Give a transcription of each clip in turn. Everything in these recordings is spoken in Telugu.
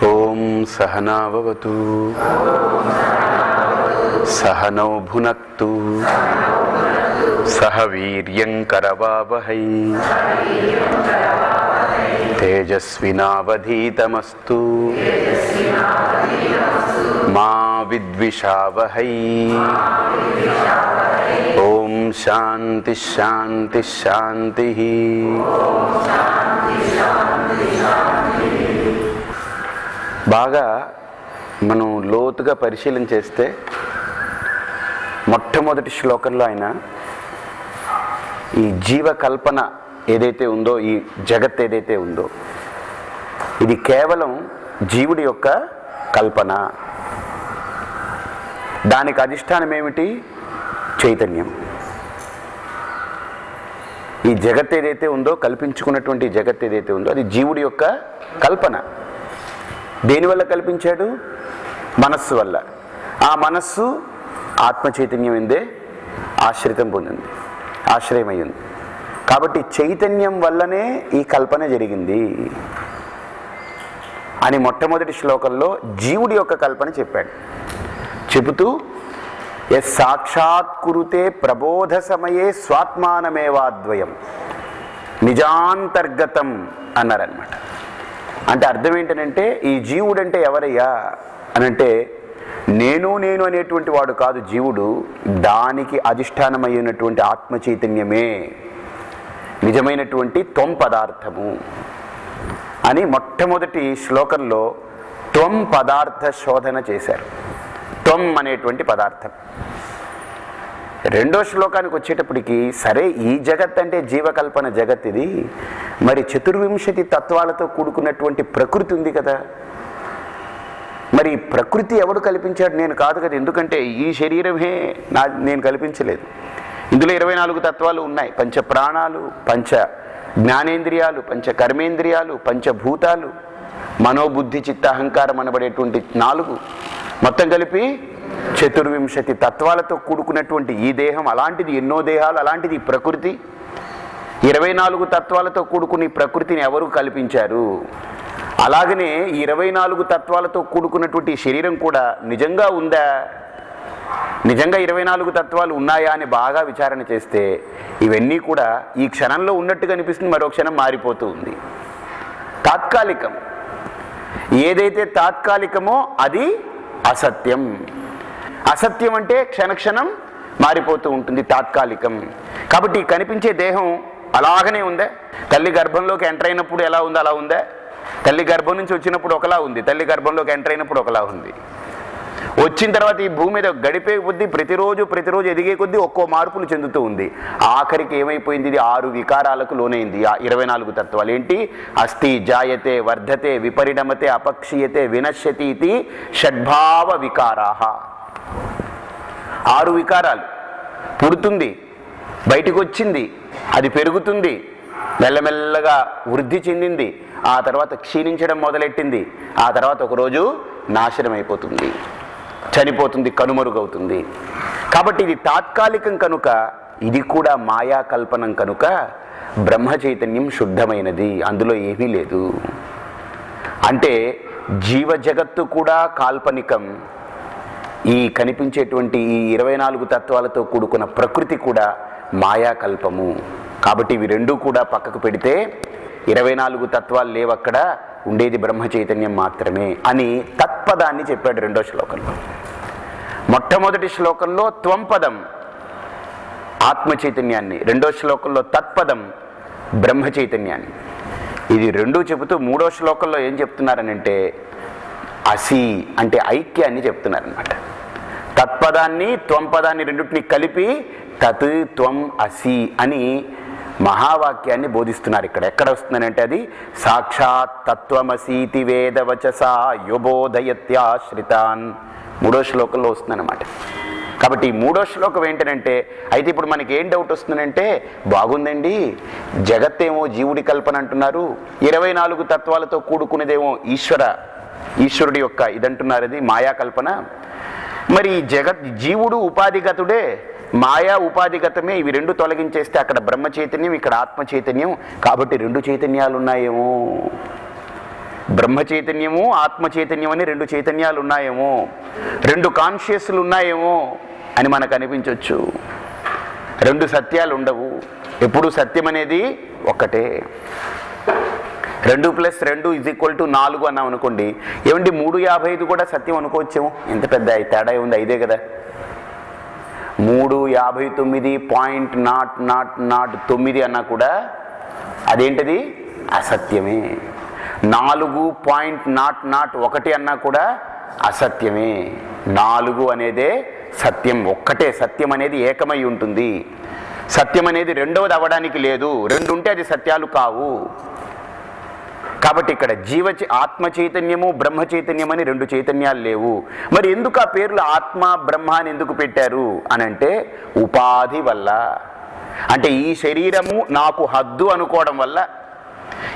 ఓం సహనావవతు సహనౌ భునక్తు సహ వీర్యం కరవావహై తేజస్వినావధీతమస్తు మా విద్విషావహై. ఓం శాంతి శాంతి శాంతి. బాగా మనం లోతుగా పరిశీలన చేస్తే మొట్టమొదటి శ్లోకంలో ఆయన ఈ జీవకల్పన ఏదైతే ఉందో, ఈ జగత్ ఏదైతే ఉందో, ఇది కేవలం జీవుడి యొక్క కల్పన. దానికి అధిష్టానం ఏమిటి? చైతన్యం. ఈ జగత్ ఏదైతే ఉందో, కల్పించుకున్నటువంటి జగత్ ఏదైతే ఉందో, అది జీవుడి యొక్క కల్పన. దేనివల్ల కల్పించాడు? మనస్సు వల్ల. ఆ మనస్సు ఆత్మ చైతన్యం ఎందే ఆశ్రితం పొందింది, ఆశ్రయమైంది. కాబట్టి చైతన్యం వల్లనే ఈ కల్పన జరిగింది అని మొట్టమొదటి శ్లోకంలో జీవుడి యొక్క కల్పన చెప్పాడు. చెబుతూ సాక్షాత్కురుతే ప్రబోధ సమయే స్వాత్మానమేవాద్వయం నిజాంతర్గతం అన్నారనమాట. అంటే అర్థం ఏంటనంటే, ఈ జీవుడంటే ఎవరయ్యా అనంటే, నేను అనేటువంటి వాడు కాదు జీవుడు, దానికి అధిష్టానమైనటువంటి ఆత్మ చైతన్యమే నిజమైనటువంటి త్వం పదార్థము అని మొట్టమొదటి శ్లోకంలో త్వం పదార్థ శోధన చేశారు. త్వం అనేటువంటి పదార్థం. రెండో శ్లోకానికి వచ్చేటప్పటికి, సరే ఈ జగత్ అంటే జీవకల్పన జగత్ ఇది, మరి 24 తత్వాలతో కూడుకున్నటువంటి ప్రకృతి ఉంది కదా, మరి ప్రకృతి ఎవడు కల్పించాడు? నేను కాదు కదా. ఎందుకంటే ఈ శరీరమే నేను కల్పించలేదు. ఇందులో 24 తత్వాలు ఉన్నాయి. పంచ ప్రాణాలు, పంచ జ్ఞానేంద్రియాలు, పంచ కర్మేంద్రియాలు, పంచభూతాలు, మనోబుద్ధి చిత్త అహంకారం అనబడేటువంటి 4, మొత్తం కలిపి 24 తత్వాలతో కూడుకున్నటువంటి ఈ దేహం. అలాంటిది ఎన్నో దేహాలు, అలాంటిది ప్రకృతి. 24 తత్వాలతో కూడుకుని ప్రకృతిని ఎవరు కల్పించారు? అలాగనే 24 తత్వాలతో కూడుకున్నటువంటి శరీరం కూడా నిజంగా ఉందా? నిజంగా 24 తత్వాలు ఉన్నాయా అని బాగా విచారణ చేస్తే ఇవన్నీ కూడా ఈ క్షణంలో ఉన్నట్టుగా అనిపిస్తుంది, మరో క్షణం మారిపోతూ ఉంది. తాత్కాలికం. ఏదైతే తాత్కాలికమో అది అసత్యం. అసత్యం అంటే క్షణక్షణం మారిపోతూ ఉంటుంది, తాత్కాలికం. కాబట్టి కనిపించే దేహం అలాగనే ఉందా? తల్లి గర్భంలోకి ఎంటర్ అయినప్పుడు ఎలా ఉందో అలా ఉందా? తల్లి గర్భం నుంచి వచ్చినప్పుడు ఒకలా ఉంది, తల్లి గర్భంలోకి ఎంటర్ అయినప్పుడు ఒకలా ఉంది. వచ్చిన తర్వాత ఈ భూమి మీద గడిపే కొద్దీ ప్రతిరోజు ఎదిగే కొద్దీ ఒక్కో మార్పులు చెందుతూ ఉంది. ఆఖరికి ఏమైపోయింది? ఇది 6 వికారాలకు లోనైంది. 24 తత్వాలు ఏంటి? అస్థి, జాయతే, వర్ధతే, విపరిణమతే, అపక్షీయతే, వినశ్యతి ఇది షడ్భావ వికారాః. 6 వికారాలు. పుడుతుంది, బయటికి వచ్చింది, అది పెరుగుతుంది, మెల్లమెల్లగా వృద్ధి చెందింది, ఆ తర్వాత క్షీణించడం మొదలెట్టింది, ఆ తర్వాత ఒకరోజు నాశనం అయిపోతుంది, చనిపోతుంది, కనుమరుగవుతుంది. కాబట్టి ఇది తాత్కాలికం కనుక, ఇది కూడా మాయా కల్పనం కనుక బ్రహ్మ చైతన్యం శుద్ధమైనది, అందులో ఏమీ లేదు. అంటే జీవ జగత్తు కూడా కాల్పనికం, ఈ కనిపించేటువంటి ఈ 24 తత్వాలతో కూడుకున్న ప్రకృతి కూడా మాయాకల్పము. కాబట్టి ఇవి రెండూ కూడా పక్కకు పెడితే 24 తత్వాలు లేవక్కడ, ఉండేది బ్రహ్మ చైతన్యం మాత్రమే అని తత్పదాన్ని చెప్పాడు రెండో శ్లోకంలో. మొట్టమొదటి శ్లోకంలో త్వం పదం ఆత్మ చైతన్యాన్ని, రెండో శ్లోకంలో తత్పదం బ్రహ్మ చైతన్యాన్ని. ఇది రెండూ చెబుతూ మూడో శ్లోకంలో ఏం చెప్తున్నారనంటే, అసి అంటే ఐక్యాన్ని చెప్తున్నారనమాట. తత్పదాన్ని త్వం పదాన్ని రెండింటిని కలిపి తత్ త్వం అసి అని మహావాక్యాన్ని బోధిస్తున్నారు. ఇక్కడ ఎక్కడ వస్తుందనంటే, అది సాక్షాత్ తత్వమసీతి వేదవచసా యుబోధయత్యాశ్రితాన్ మూడో శ్లోకంలో వస్తుందన్నమాట. కాబట్టి ఈ మూడో శ్లోకం ఏంటంటే, అయితే ఇప్పుడు మనకి ఏం డౌట్ వస్తుందంటే, బాగుందండి, జగత్తేమో జీవుడి కల్పన అంటున్నారు, 24 తత్వాలతో కూడుకునేదేమో ఈశ్వరుడి యొక్క ఇదంటున్నారు, అది మాయా కల్పన. మరి జీవుడు ఉపాధిగతుడే, మాయా ఉపాధిగతమే. ఇవి రెండు తొలగించేస్తే అక్కడ బ్రహ్మ చైతన్యం, ఇక్కడ ఆత్మ చైతన్యం. కాబట్టి రెండు చైతన్యాలు ఉన్నాయేమో. బ్రహ్మ చైతన్యము ఆత్మ చైతన్యం అని రెండు చైతన్యాలు ఉన్నాయేమో, రెండు కాన్షియస్లు ఉన్నాయేమో అని మనకు అనిపించవచ్చు. రెండు సత్యాలు ఉండవు. ఎప్పుడు సత్యం అనేది ఒక్కటే. 2 + 2 = 4 అన్నాం అనుకోండి, ఏమండి 3:55 కూడా సత్యం అనుకోవచ్చేమో. ఎంత పెద్ద తేడా ఉంది, 5 కదా. 3:59.00009 అన్నా కూడా అదేంటది? అసత్యమే. 4.001 అన్నా కూడా అసత్యమే. 4 అనేదే సత్యం, ఒక్కటే సత్యం అనేది ఏకమై ఉంటుంది. సత్యం అనేది రెండవది అవ్వడానికి లేదు. రెండు ఉంటే అది సత్యాలు కావు. కాబట్టి ఇక్కడ ఆత్మ చైతన్యము బ్రహ్మ చైతన్యం అని రెండు చైతన్యాలు లేవు. మరి ఎందుకు ఆ పేర్లు ఆత్మ బ్రహ్మ అని ఎందుకు పెట్టారు అనంటే ఉపాధి వల్ల. అంటే ఈ శరీరము నాకు హద్దు అనుకోవడం వల్ల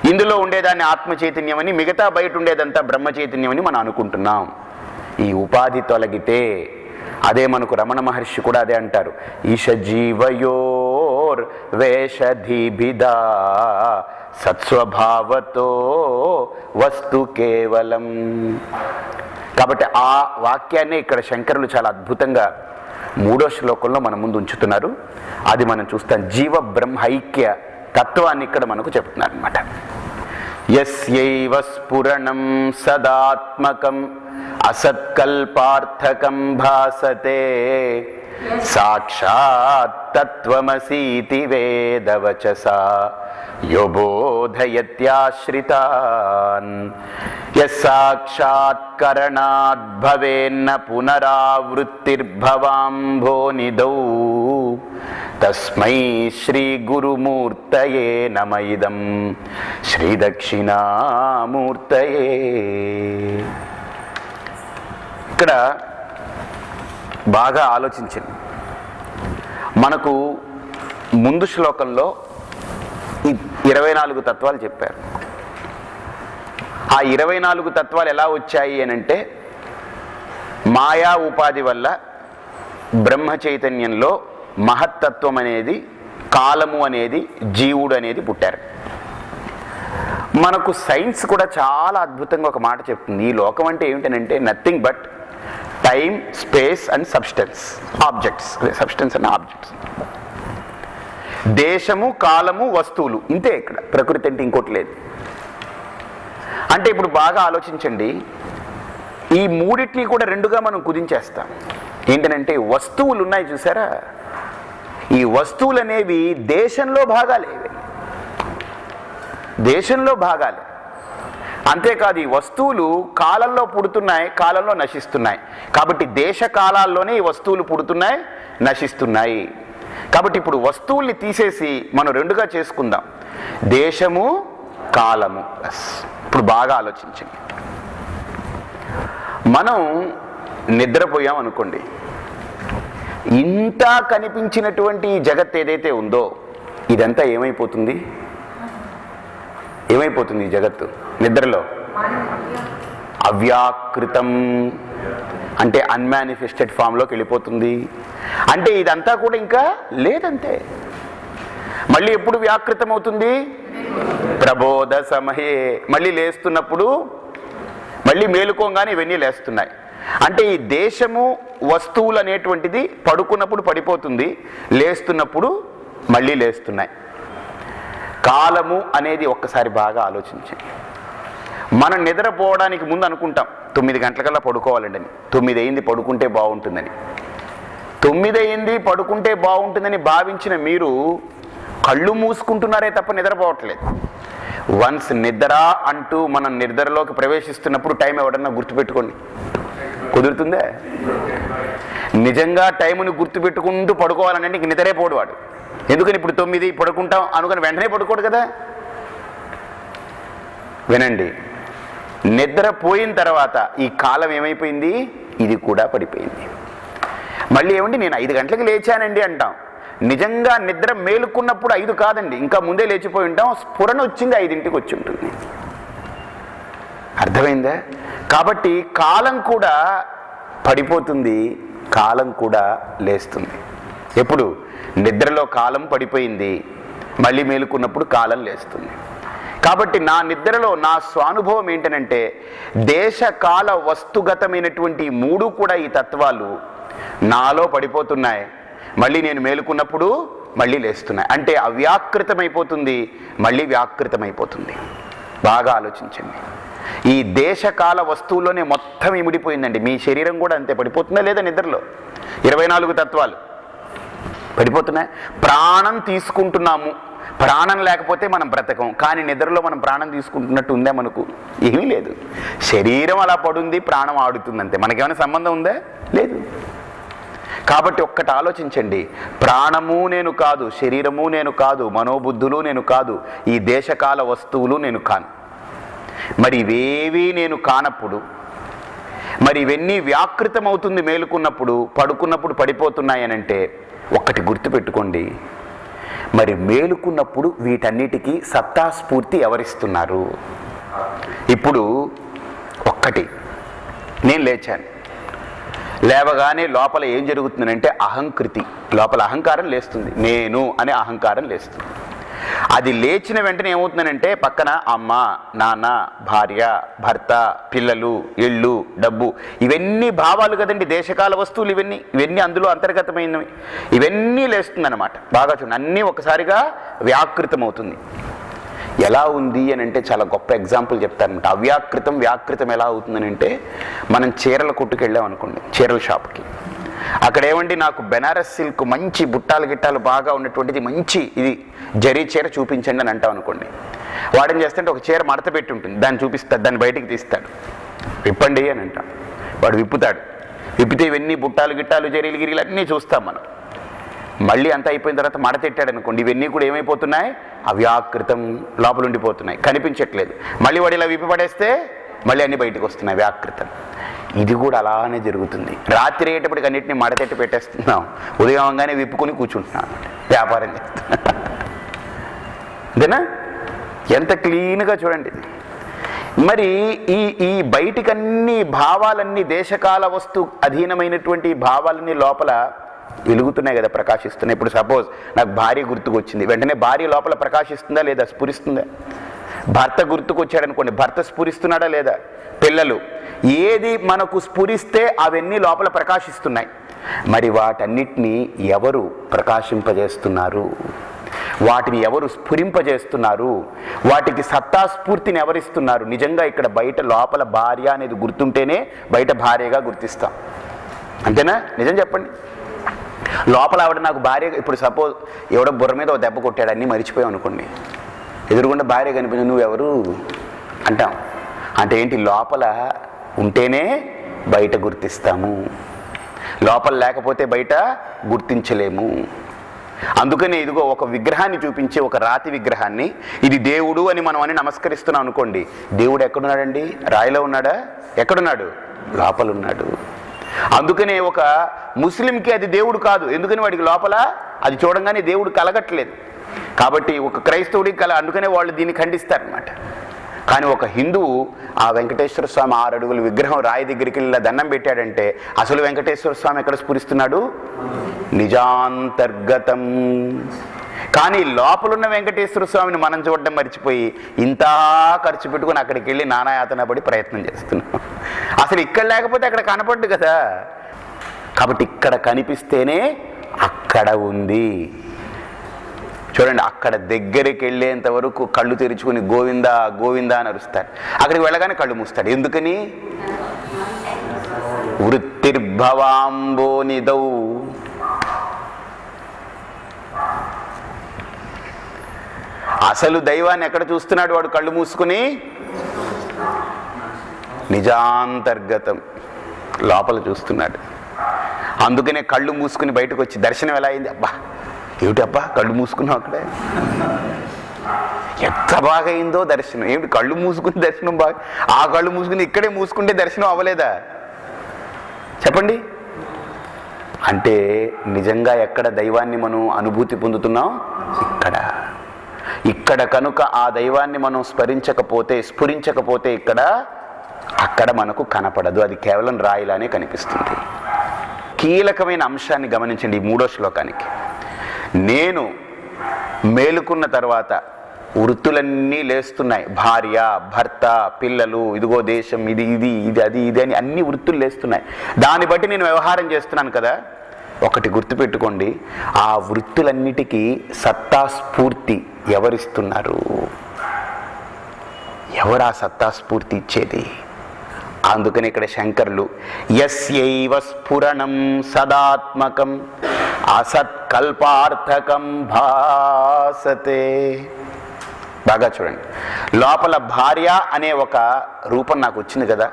ఇందులో ఉండేదాన్ని ఆత్మ చైతన్యం అని, మిగతా బయట ఉండేదంతా బ్రహ్మ చైతన్యం అని మనం అనుకుంటున్నాం. ఈ ఉపాధి తొలగితే అదే మనకు రమణ మహర్షి కూడా అదే అంటారు, ఈశ జీవయోర్ వేషధీభిదా సత్స్వభావతో వస్తు కేవలం. కాబట్టి ఆ వాక్యాన్ని ఇక్కడ శంకరులు చాలా అద్భుతంగా 3వ శ్లోకంలో మన ముందు ఉంచుతున్నారు. అది మనం చూస్తాం. జీవ బ్రహ్మ ఐక్య తత్వాన్ని ఇక్కడ మనకు చెప్తున్నారు అన్నమాట. యస్యైవ స్ఫురణం సదాత్మకం అసత్కల్పార్థకం భాసతే సాక్షాత్ తత్వమసీతి వేదవచసా యో బోధయత్యాశ్రితాన్ యస్సాక్షాత్కరణాద్ భవేన్న పునరావృత్తిర్భవాంభోనిధౌ తస్మై శ్రీ గురుమూర్తయే నమ ఇదం శ్రీ దక్షిణామూర్తయే. ఇక్కడ బాగా ఆలోచించండి. మనకు ముందు శ్లోకంలో 24 తత్వాలు చెప్పారు. ఆ 24 తత్వాలు ఎలా వచ్చాయి అనంటే మాయా ఉపాధి వల్ల బ్రహ్మ చైతన్యంలో మహత్తత్వం అనేది, కాలము అనేది, జీవుడు అనేది పుట్టారు. మనకు సైన్స్ కూడా చాలా అద్భుతంగా ఒక మాట చెప్తుంది. ఈ లోకం అంటే ఏమిటనంటే nothing but time, space and substance, objects. Substance and objects, దేశము, కాలము, వస్తువులు, ఇంతే. ఇక్కడ ప్రకృతి అంటే ఇంకోటి లేదు. అంటే ఇప్పుడు బాగా ఆలోచించండి, ఈ మూడిటిని కూడా రెండుగా మనం కుదించేస్తాం. ఏంటనంటే వస్తువులు ఉన్నాయి చూసారా, ఈ వస్తువులు అనేవి దేశంలో భాగాలేవి, దేశంలో భాగాలే. అంతేకాదు ఈ వస్తువులు కాలంలో పుడుతున్నాయి, కాలంలో నశిస్తున్నాయి. కాబట్టి దేశ కాలాల్లోనే ఈ వస్తువులు పుడుతున్నాయి, నశిస్తున్నాయి. కాబట్టి ఇప్పుడు వస్తువుల్ని తీసేసి మనం రెండుగా చేసుకుందాం, దేశము, కాలము. ఇప్పుడు బాగా ఆలోచించండి. మనం నిద్రపోయాం అనుకోండి, ఇంత కనిపించినటువంటి జగత్ ఏదైతే ఉందో ఇదంతా ఏమైపోతుంది? ఏమైపోతుంది ఈ జగత్తు నిద్రలో? అవ్యాకృతం, అంటే అన్మానిఫెస్టెడ్ ఫామ్లోకి వెళ్ళిపోతుంది. అంటే ఇదంతా కూడా ఇంకా లేదంతే. మళ్ళీ ఎప్పుడు వ్యాకృతం అవుతుంది? ప్రబోధ సమయే. మళ్ళీ లేస్తున్నప్పుడు, మళ్ళీ మేలుకోగానే ఇవన్నీ లేస్తున్నాయి. అంటే ఈ దేశము, వస్తువులు అనేటువంటిది పడుకున్నప్పుడు పడిపోతుంది, లేస్తున్నప్పుడు మళ్ళీ లేస్తున్నాయి. కాలము అనేది ఒక్కసారి బాగా ఆలోచించండి. మనం నిద్రపోవడానికి ముందు అనుకుంటాం 9 గంటలకల్లా పడుకోవాలండి అని. 9 అయింది పడుకుంటే బాగుంటుందని. 9 అయింది పడుకుంటే బాగుంటుందని భావించిన మీరు కళ్ళు మూసుకుంటున్నారే తప్ప నిద్రపోవట్లేదు. వన్స్ నిద్ర అంటూ మనం నిద్రలోకి ప్రవేశిస్తున్నప్పుడు టైం ఎవడన్నా గుర్తుపెట్టుకోండి. కుదురుతుందే? నిజంగా టైముని గుర్తుపెట్టుకుంటూ పడుకోవాలంటే ఇంక నిద్రే పోడువాడు. ఎందుకని ఇప్పుడు 9 పడుకుంటాం అనుకుని వెంటనే పడుకోడు కదా. వినండి, నిద్రపోయిన తర్వాత ఈ కాలం ఏమైపోయింది? ఇది కూడా పడిపోయింది. మళ్ళీ ఏమండి నేను 5 గంటలకు లేచానండి అంటాం. నిజంగా నిద్ర మేలుకున్నప్పుడు 5 కాదండి, ఇంకా ముందే లేచిపోయి ఉంటాం. స్ఫురణ వచ్చింది 5ంటికి వచ్చి ఉంటుంది. అర్థమైందా? కాబట్టి కాలం కూడా పడిపోతుంది, కాలం కూడా లేస్తుంది. ఎప్పుడు? నిద్రలో కాలం పడిపోయింది, మళ్ళీ మేలుకున్నప్పుడు కాలం లేస్తుంది. కాబట్టి నా నిద్రలో నా స్వానుభవం ఏంటనంటే దేశకాల వస్తుగతమైనటువంటి మూడు కూడా ఈ తత్వాలు నాలో పడిపోతున్నాయి, మళ్ళీ నేను మేలుకున్నప్పుడు మళ్ళీ లేస్తున్నాయి. అంటే అవ్యాకృతమైపోతుంది, మళ్ళీ వ్యాకృతమైపోతుంది. బాగా ఆలోచించండి. ఈ దేశకాల వస్తువులోనే మొత్తం ఇమిడిపోయిందండి. మీ శరీరం కూడా అంతే పడిపోతుందా లేదా? నిద్రలో 24 తత్వాలు పడిపోతున్నాయి. ప్రాణం తీసుకుంటున్నాము, ప్రాణం లేకపోతే మనం బ్రతకం. కానీ నిద్రలో మనం ప్రాణం తీసుకుంటున్నట్టు ఉందా? మనకు ఏమీ లేదు. శరీరం అలా పడుంది, ప్రాణం ఆడుతుంది అంతే. మనకేమైనా సంబంధం ఉందా? లేదు. కాబట్టి ఒక్కటి ఆలోచించండి, ప్రాణము నేను కాదు, శరీరము నేను కాదు, మనోబుద్ధులు నేను కాదు, ఈ దేశకాల వస్తువులు నేను కాను. మరి ఇవేవీ నేను కానప్పుడు, మరి ఇవన్నీ వ్యాకృతమవుతుంది మేలుకున్నప్పుడు, పడుకున్నప్పుడు పడిపోతున్నాయనంటే ఒక్కటి గుర్తుపెట్టుకోండి, మరి మేలుకున్నప్పుడు వీటన్నిటికీ సత్తాస్ఫూర్తి ఎవరిస్తున్నారు? ఇప్పుడు ఒక్కటి, నేను లేచాను, లేవగానే లోపల ఏం జరుగుతుందంటే అహంకృతి, లోపల అహంకారం లేస్తుంది, నేను అనే అహంకారం లేస్తుంది. అది లేచిన వెంటనే ఏమవుతుందనంటే పక్కన అమ్మ, నాన్న, భార్య, భర్త, పిల్లలు, ఇళ్ళు, డబ్బు, ఇవన్నీ భావాలు కదండి, దేశకాల వస్తువులు ఇవన్నీ అందులో అంతర్గతమైనవి. ఇవన్నీ లేస్తుందన్నమాట. బాగా చూడండి, అన్నీ ఒకసారిగా వ్యాకృతమవుతుంది. ఎలా ఉంది అని అంటే చాలా గొప్ప ఎగ్జాంపుల్ చెప్తారనమాట. అవ్యాకృతం వ్యాకృతం ఎలా అవుతుందని అంటే, మనం చీరల కొట్టుకు వెళ్ళాం అనుకోండి, చీరల షాప్కి. అక్కడ ఏమండి, నాకు బెనారస్ సిల్క్ మంచి బుట్టాలు గిట్టాలు బాగా ఉన్నటువంటిది మంచి ఇది జరీ చీర చూపించండి అని అంటాం అనుకోండి. వాడేం చేస్తుంటే ఒక చీర మడత పెట్టి ఉంటుంది, దాన్ని చూపిస్తాడు, దాన్ని బయటికి తీస్తాడు, విప్పండి అని అంటాం. వాడు విప్పుతాడు, విప్పితే ఇవన్నీ బుట్టాలు గిట్టాలు జరీలు గిరీలు అన్నీ చూస్తాం మనం. మళ్ళీ అంతా అయిపోయిన తర్వాత మడతెట్టాడు అనుకోండి, ఇవన్నీ కూడా ఏమైపోతున్నాయి? అవ్యాకృతం, లోపల ఉండిపోతున్నాయి, కనిపించట్లేదు. మళ్ళీ వాడు ఇలా విప్పి పడేస్తే మళ్ళీ అన్నీ బయటకు వస్తున్నాయి, వ్యాకృతం. ఇది కూడా అలానే జరుగుతుంది. రాత్రి అయ్యేటప్పటికి అన్నింటినీ మడతెట్టి పెట్టేస్తున్నాం, ఉదయం అవగానే విప్పుకొని కూర్చుంటున్నాం, వ్యాపారం చేస్తున్నాం. అంతేనా? ఎంత క్లీన్గా చూడండి ఇది. మరి ఈ బయటికన్నీ భావాలన్నీ, దేశకాల వస్తు అధీనమైనటువంటి భావాలన్నీ లోపల వెలుగుతున్నాయి కదా, ప్రకాశిస్తున్నాయి. ఇప్పుడు సపోజ్ నాకు భార్య గుర్తుకొచ్చింది, వెంటనే భార్య లోపల ప్రకాశిస్తుందా లేదా? స్ఫురిస్తుందా? భర్త గుర్తుకొచ్చాడనుకోండి, భర్త స్ఫురిస్తున్నాడా లేదా? పిల్లలు, ఏది మనకు స్ఫురిస్తే అవన్నీ లోపల ప్రకాశిస్తున్నాయి. మరి వాటన్నిటినీ ఎవరు ప్రకాశింపజేస్తున్నారు? వాటిని ఎవరు స్ఫురింపజేస్తున్నారు? వాటికి సత్తాస్ఫూర్తిని ఎవరిస్తున్నారు? నిజంగా ఇక్కడ బయట లోపల భార్య అనేది గుర్తుంటేనే బయట భార్యగా గుర్తిస్తాం. అంతేనా? నిజం చెప్పండి. లోపల ఆవిడ నాకు భార్య, ఇప్పుడు సపోజ్ ఎవడో బుర్ర మీద ఒక దెబ్బ కొట్టాడు, అన్నీ మర్చిపోయాం అనుకోండి, ఎదురుగుండా భార్య కనిపించి నువ్వెవరు అంటాం. అంటే ఏంటి? లోపల ఉంటేనే బయట గుర్తిస్తాము, లోపల లేకపోతే బయట గుర్తించలేము. అందుకనే ఇదిగో ఒక విగ్రహాన్ని చూపించి, ఒక రాతి విగ్రహాన్ని, ఇది దేవుడు అని మనం నమస్కరిస్తున్నాం అనుకోండి, దేవుడు ఎక్కడున్నాడండి? రాయిలో ఉన్నాడా? ఎక్కడున్నాడు? లోపల ఉన్నాడు. అందుకనే ఒక ముస్లింకి అది దేవుడు కాదు, ఎందుకని వాడికి లోపల అది చూడంగానే దేవుడు కలగట్లేదు. కాబట్టి ఒక క్రైస్తవుడికి అందుకనే వాళ్ళు దీన్ని ఖండిస్తారనమాట. కానీ ఒక హిందువు ఆ వెంకటేశ్వర స్వామి 6 అడుగుల విగ్రహం రాయి దగ్గరికి వెళ్ళి దండం పెట్టాడంటే అసలు వెంకటేశ్వర స్వామి ఎక్కడ స్ఫురిస్తున్నాడు? నిజాంతర్గతం. కానీ లోపలున్న వెంకటేశ్వర స్వామిని మనం చూడడం మర్చిపోయి ఇంత ఖర్చు పెట్టుకుని అక్కడికి వెళ్ళి నానాయాతన పడి ప్రయత్నం చేస్తున్నాం. అసలు ఇక్కడ లేకపోతే అక్కడ కనపడ్డు కదా. కాబట్టి ఇక్కడ కనిపిస్తేనే అక్కడ ఉంది. చూడండి, అక్కడ దగ్గరికి వెళ్ళేంత వరకు కళ్ళు తెరుచుకుని గోవిందా గోవిందా అని అరుస్తాడు. అక్కడికి వెళ్ళగానే కళ్ళు మూస్తాడు. ఎందుకని? వృత్తిర్భవాంబోనిదౌ. అసలు దైవాన్ని ఎక్కడ చూస్తున్నాడు వాడు? కళ్ళు మూసుకుని నిజాంతర్గతం, లోపల చూస్తున్నాడు. అందుకనే కళ్ళు మూసుకుని బయటకు వచ్చి దర్శనం ఎలా అయింది? అబ్బా ఏమిటబ్బా కళ్ళు మూసుకున్నావు అక్కడే, ఎంత బాగా అయిందో దర్శనం. ఏమిటి కళ్ళు మూసుకుని దర్శనం బాగా? ఆ కళ్ళు మూసుకుని ఇక్కడే మూసుకుంటే దర్శనం అవ్వలేదా? చెప్పండి. అంటే నిజంగా ఎక్కడ దైవాన్ని మనం అనుభూతి పొందుతున్నాం? ఇక్కడ కనుక ఆ దైవాన్ని మనం స్ఫురించకపోతే అక్కడ మనకు కనపడదు. అది కేవలం రాయిలానే కనిపిస్తుంది. కీలకమైన అంశాన్ని గమనించండి ఈ 3వ శ్లోకానికి. నేను మేలుకున్న తర్వాత వృత్తులన్నీ లేస్తున్నాయి. భార్య, భర్త, పిల్లలు, ఇదిగో దేశం, ఇది ఇది ఇది అది ఇది అని అన్ని వృత్తులు లేస్తున్నాయి. దాన్ని బట్టి నేను వ్యవహారం చేస్తున్నాను కదా. ఒకటి గుర్తుపెట్టుకోండి, ఆ వృత్తులన్నిటికీ సత్తా స్ఫూర్తి ఎవరిస్తున్నారు? ఎవరు ఆ సత్తా స్ఫూర్తి ఇచ్చేది? అందుకని ఇక్కడ శంకరులు యస్యైవ స్ఫురణం సదాత్మకం అసత్కల్పార్థకం భాసతే. బాగా చూడండి, లోపల భార్య అనే ఒక రూపం నాకు వచ్చింది కదా.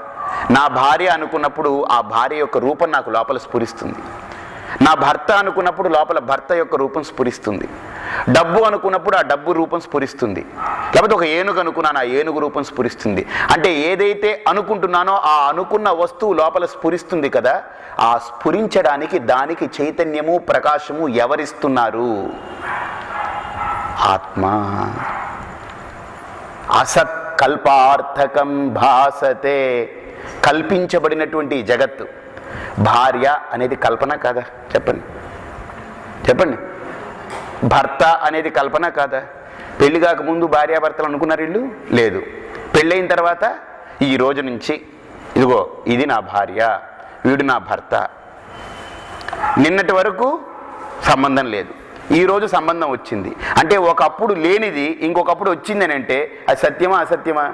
నా భార్య అనుకున్నప్పుడు ఆ భార్య యొక్క రూపం నాకు లోపల స్ఫురిస్తుంది. నా భర్త అనుకున్నప్పుడు లోపల భర్త యొక్క రూపం స్ఫురిస్తుంది. డబ్బు అనుకున్నప్పుడు ఆ డబ్బు రూపం స్ఫురిస్తుంది. లేకపోతే ఒక ఏనుగు అనుకున్నాను, ఆ ఏనుగు రూపం స్ఫురిస్తుంది. అంటే ఏదైతే అనుకుంటున్నానో ఆ అనుకున్న వస్తువు లోపల స్ఫురిస్తుంది కదా. ఆ స్ఫురించడానికి దానికి చైతన్యము, ప్రకాశము ఎవరిస్తున్నారు? ఆత్మ. అసత్ కల్పార్థకం భాసతే. కల్పించబడినటువంటి జగత్తు. భార్య అనేది కల్పన కాదా? చెప్పండి చెప్పండి. భర్త అనేది కల్పన కాదా? పెళ్లి కాకముందు భార్యాభర్తలు అనుకున్నారు వీళ్ళు? లేదు. పెళ్ళైన తర్వాత ఈ రోజు నుంచి ఇదిగో ఇది నా భార్య, వీడు నా భర్త. నిన్నటి వరకు సంబంధం లేదు, ఈరోజు సంబంధం వచ్చింది. అంటే ఒకప్పుడు లేనిది ఇంకొకప్పుడు వచ్చిందని అంటే అది సత్యమా అసత్యమా?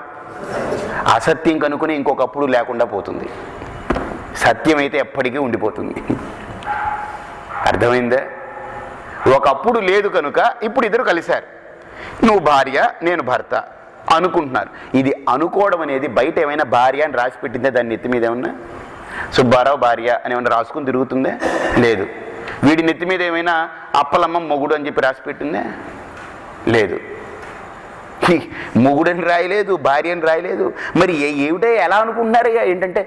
అసత్యం కనుకుని ఇంకొకప్పుడు లేకుండా పోతుంది. సత్యమైతే ఎప్పటికీ ఉండిపోతుంది. అర్థమైందా? ఒకప్పుడు లేదు కనుక ఇప్పుడు ఇద్దరు కలిశారు. నువ్వు భార్య, నేను భర్త అనుకుంటున్నారు. ఇది అనుకోవడం అనేది బయట ఏమైనా భార్య అని రాసి పెట్టిందే దాని నెత్తి మీద? ఏమన్నా సుబ్బారావు భార్య అని ఏమన్నా రాసుకుని తిరుగుతుందే? లేదు. వీడి నెత్తి మీద ఏమైనా అప్పలమ్మ మొగుడు అని చెప్పి రాసి పెట్టిందే? లేదు. మొగుడని రాయలేదు, భార్య అని రాయలేదు. మరి ఏమిటో ఎలా అనుకుంటున్నారు? ఏంటంటే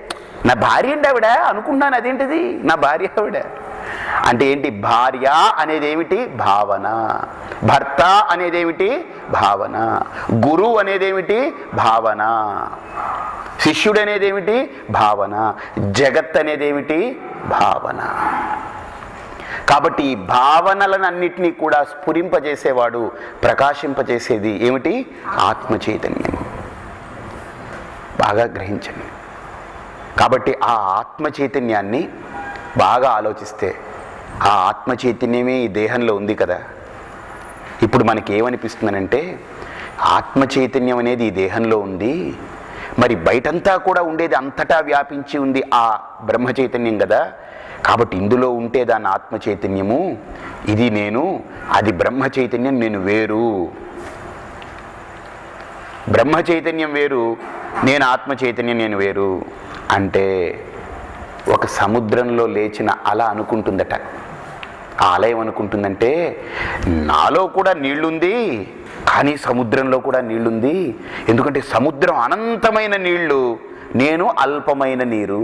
నా భార్య అండి ఆవిడ అనుకుంటున్నాను. అదేంటిది నా భార్య ఆవిడ అంటే ఏంటి? భార్య అనేది ఏమిటి? భావన. భర్త అనేది ఏమిటి? భావన. గురువు అనేది ఏమిటి? భావన. శిష్యుడు అనేది ఏమిటి? భావన. జగత్ అనేది ఏమిటి? భావన. కాబట్టి ఈ భావనలనన్నిటినీ కూడా స్ఫురింపజేసేవాడు, ప్రకాశింపజేసేది ఏమిటి? ఆత్మ చైతన్యం. బాగా గ్రహించండి. కాబట్టి ఆ ఆత్మ చైతన్యాన్ని బాగా ఆలోచిస్తే ఆ ఆత్మ చైతన్యమే ఈ దేహంలో ఉంది కదా. ఇప్పుడు మనకి ఏమనిపిస్తుందనంటే ఆత్మ చైతన్యం అనేది ఈ దేహంలో ఉంది, మరి బయటంతా కూడా ఉండేది, అంతటా వ్యాపించి ఉంది ఆ బ్రహ్మ చైతన్యం కదా. కాబట్టి ఇందులో ఉంటే దాని ఆత్మ చైతన్యము, ఇది నేను, అది బ్రహ్మ చైతన్యం, నేను వేరు. బ్రహ్మ చైతన్యం వేరు, నేను ఆత్మ చైతన్యం నేను వేరు. అంటే ఒక సముద్రంలో లేచిన అల అనుకుంటుందట. ఆ అల ఏమనుకుంటుందంటే నాలో కూడా నీళ్లుంది, కానీ సముద్రంలో కూడా నీళ్లుంది. ఎందుకంటే సముద్రం అనంతమైన నీళ్లు, నేను అల్పమైన నీరు.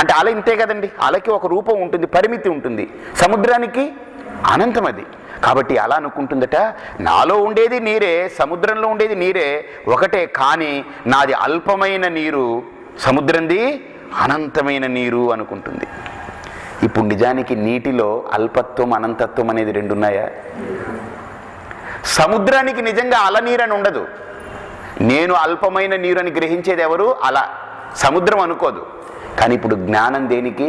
అంటే అల ఇంతే కదండి. అలకి ఒక రూపం ఉంటుంది, పరిమితి ఉంటుంది. సముద్రానికి అనంతం అది. కాబట్టి అలా అనుకుంటుందట, నాలో ఉండేది నీరే, సముద్రంలో ఉండేది నీరే ఒకటే, కానీ నాది అల్పమైన నీరు, సముద్రంది అనంతమైన నీరు అనుకుంటుంది. ఇప్పుడు నిజానికి నీటిలో అల్పత్వం, అనంతత్వం అనేది రెండు ఉన్నాయా? సముద్రానికి నిజంగా అల నీరని ఉండదు. నేను అల్పమైన నీరు అని గ్రహించేది ఎవరు? అల. సముద్రం అనుకోదు. కానీ ఇప్పుడు జ్ఞానం దేనికి?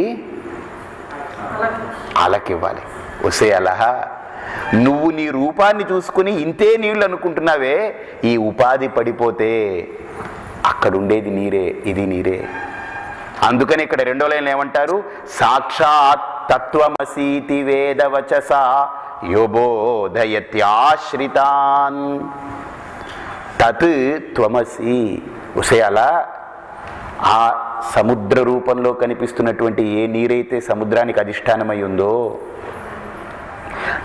అలకివ్వాలి. ఒసే అలహ, నువ్వు నీ రూపాన్ని చూసుకుని ఇంతే నీళ్ళు అనుకుంటున్నావే, ఈ ఉపాధి పడిపోతే అక్కడుండేది నీరే, ఇది నీరే. అందుకని ఇక్కడ రెండో లైన్లో ఏమంటారు? సాక్షాత్ తత్వమసీతి వేదవచస యోబోధయత్యాశ్రితాన్. తత్ త్వమసి. ఉసేయాల ఆ సముద్ర రూపంలో కనిపిస్తున్నటువంటి ఏ నీరైతే సముద్రానికి అధిష్టానమై ఉందో,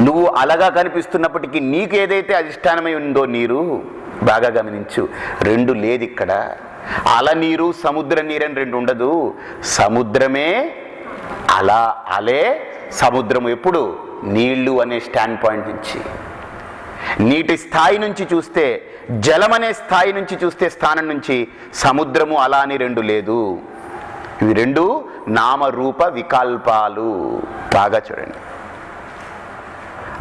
నువ్వు అలగా కనిపిస్తున్నప్పటికీ నీకు ఏదైతే అధిష్టానమై ఉందో నీరు, బాగా గమనించు, రెండు లేదు ఇక్కడ. అల నీరు, సముద్ర నీరని రెండు ఉండదు. సముద్రమే అల, అలే సముద్రము. ఎప్పుడు? నీళ్లు అనే స్టాండ్ పాయింట్ నుంచి, నీటి స్థాయి నుంచి చూస్తే, జలం అనే స్థాయి నుంచి చూస్తే, స్థానం నుంచి సముద్రము అలా అని రెండు లేదు. ఇవి రెండు నామరూప వికల్పాలు. బాగా చూడండి.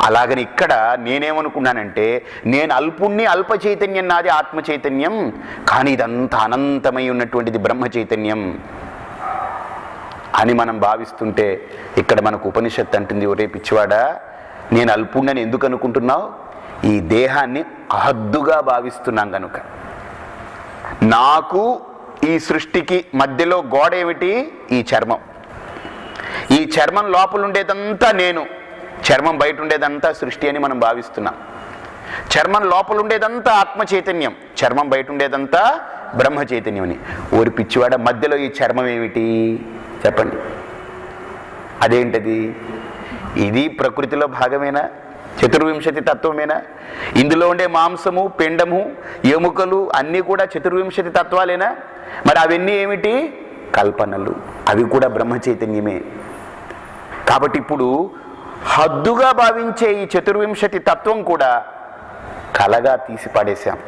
అలాగని ఇక్కడ నేనేమనుకున్నానంటే, నేను అల్పుణ్ణి, అల్ప చైతన్యం నాది ఆత్మ చైతన్యం, కానీ ఇదంతా అనంతమై ఉన్నటువంటిది బ్రహ్మ చైతన్యం అని మనం భావిస్తుంటే, ఇక్కడ మనకు ఉపనిషత్తు అంటుంది, ఒరే పిచ్చివాడా, నేను అల్పుణ్ణని ఎందుకు అనుకుంటున్నావు? ఈ దేహాన్ని అహద్దుగా భావిస్తున్నాం కనుక. నాకు ఈ సృష్టికి మధ్యలో గోడ ఏమిటి? ఈ చర్మం. ఈ చర్మం లోపల ఉండేదంతా నేను, చర్మం బయట ఉండేదంతా సృష్టి అని మనం భావిస్తున్నాం. చర్మం లోపల ఉండేదంతా ఆత్మ చైతన్యం, చర్మం బయట ఉండేదంతా బ్రహ్మ చైతన్యం అని. ఓరి పిచ్చివాడ, మధ్యలో ఈ చర్మం ఏమిటి చెప్పండి? అదేంటది? ఇది ప్రకృతిలో భాగమేనా? చతుర్వింశతి తత్వమేనా? ఇందులో ఉండే మాంసము, పిండము, ఎముకలు అన్నీ కూడా చతుర్వింశతి తత్వాలేనా? మరి అవన్నీ ఏమిటి? కల్పనలు. అవి కూడా బ్రహ్మ చైతన్యమే. కాబట్టి ఇప్పుడు హద్దుగా భావించే ఈ చతుర్వింశతి తత్వం కూడా కలగా తీసి పడేశాం.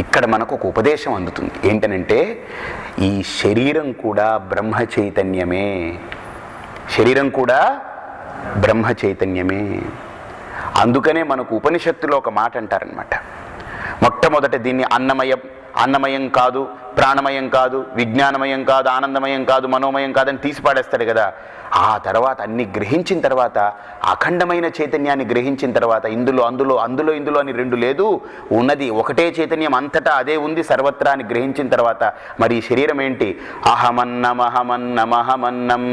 ఇక్కడ మనకు ఒక ఉపదేశం అందుతుంది. ఏంటనంటే, ఈ శరీరం కూడా బ్రహ్మ చైతన్యమే. శరీరం కూడా బ్రహ్మ చైతన్యమే. అందుకనే మనకు ఉపనిషత్తులో ఒక మాట అంటారనమాట. మొట్టమొదట దీన్ని అన్నమయం కాదు, ప్రాణమయం కాదు, విజ్ఞానమయం కాదు, ఆనందమయం కాదు, మనోమయం కాదని తీసి పాడేస్తాడు కదా. ఆ తర్వాత అన్ని గ్రహించిన తర్వాత, అఖండమైన చైతన్యాన్ని గ్రహించిన తర్వాత, ఇందులో ఇందులో అని రెండు లేదు, ఉన్నది ఒకటే చైతన్యం, అంతటా అదే ఉంది సర్వత్రా అని గ్రహించిన తర్వాత, మరి ఈ శరీరం ఏంటి? అహమన్నమహమన్నమహమన్నం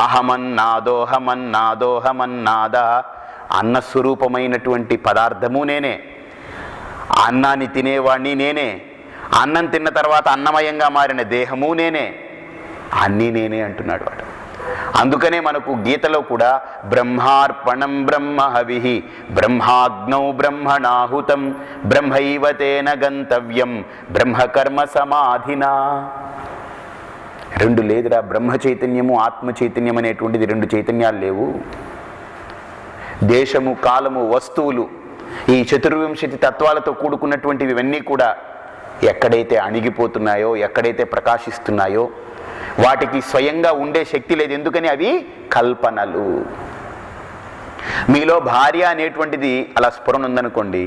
అహమన్నాదోహమన్నాదోహమన్నాద. అన్నస్వరూపమైనటువంటి పదార్థము నేనే, అన్నాన్ని తినేవాడిని నేనే, అన్నం తిన్న తర్వాత అన్నమయంగా మారిన దేహము నేనే, అన్నీ నేనే అంటున్నాడు వాడు. అందుకనే మనకు గీతలో కూడా బ్రహ్మార్పణం బ్రహ్మహవిః బ్రహ్మాగ్నౌ బ్రహ్మణాహుతం బ్రహ్మైవ తేన గంతవ్యం బ్రహ్మకర్మ సమాధినా. రెండు లేదురా, బ్రహ్మ చైతన్యము ఆత్మ చైతన్యం అనేటువంటిది రెండు చైతన్యాలు లేవు. దేశము, కాలము, వస్తువులు, ఈ చతుర్వింశతి తత్వాలతో కూడుకున్నటువంటివి ఇవన్నీ కూడా ఎక్కడైతే అణిగిపోతున్నాయో, ఎక్కడైతే ప్రకాశిస్తున్నాయో, వాటికి స్వయంగా ఉండే శక్తి లేదు. ఎందుకని? అవి కల్పనలు. మీలో భార్య అనేటువంటిది అలా స్ఫురణ ఉందనుకోండి,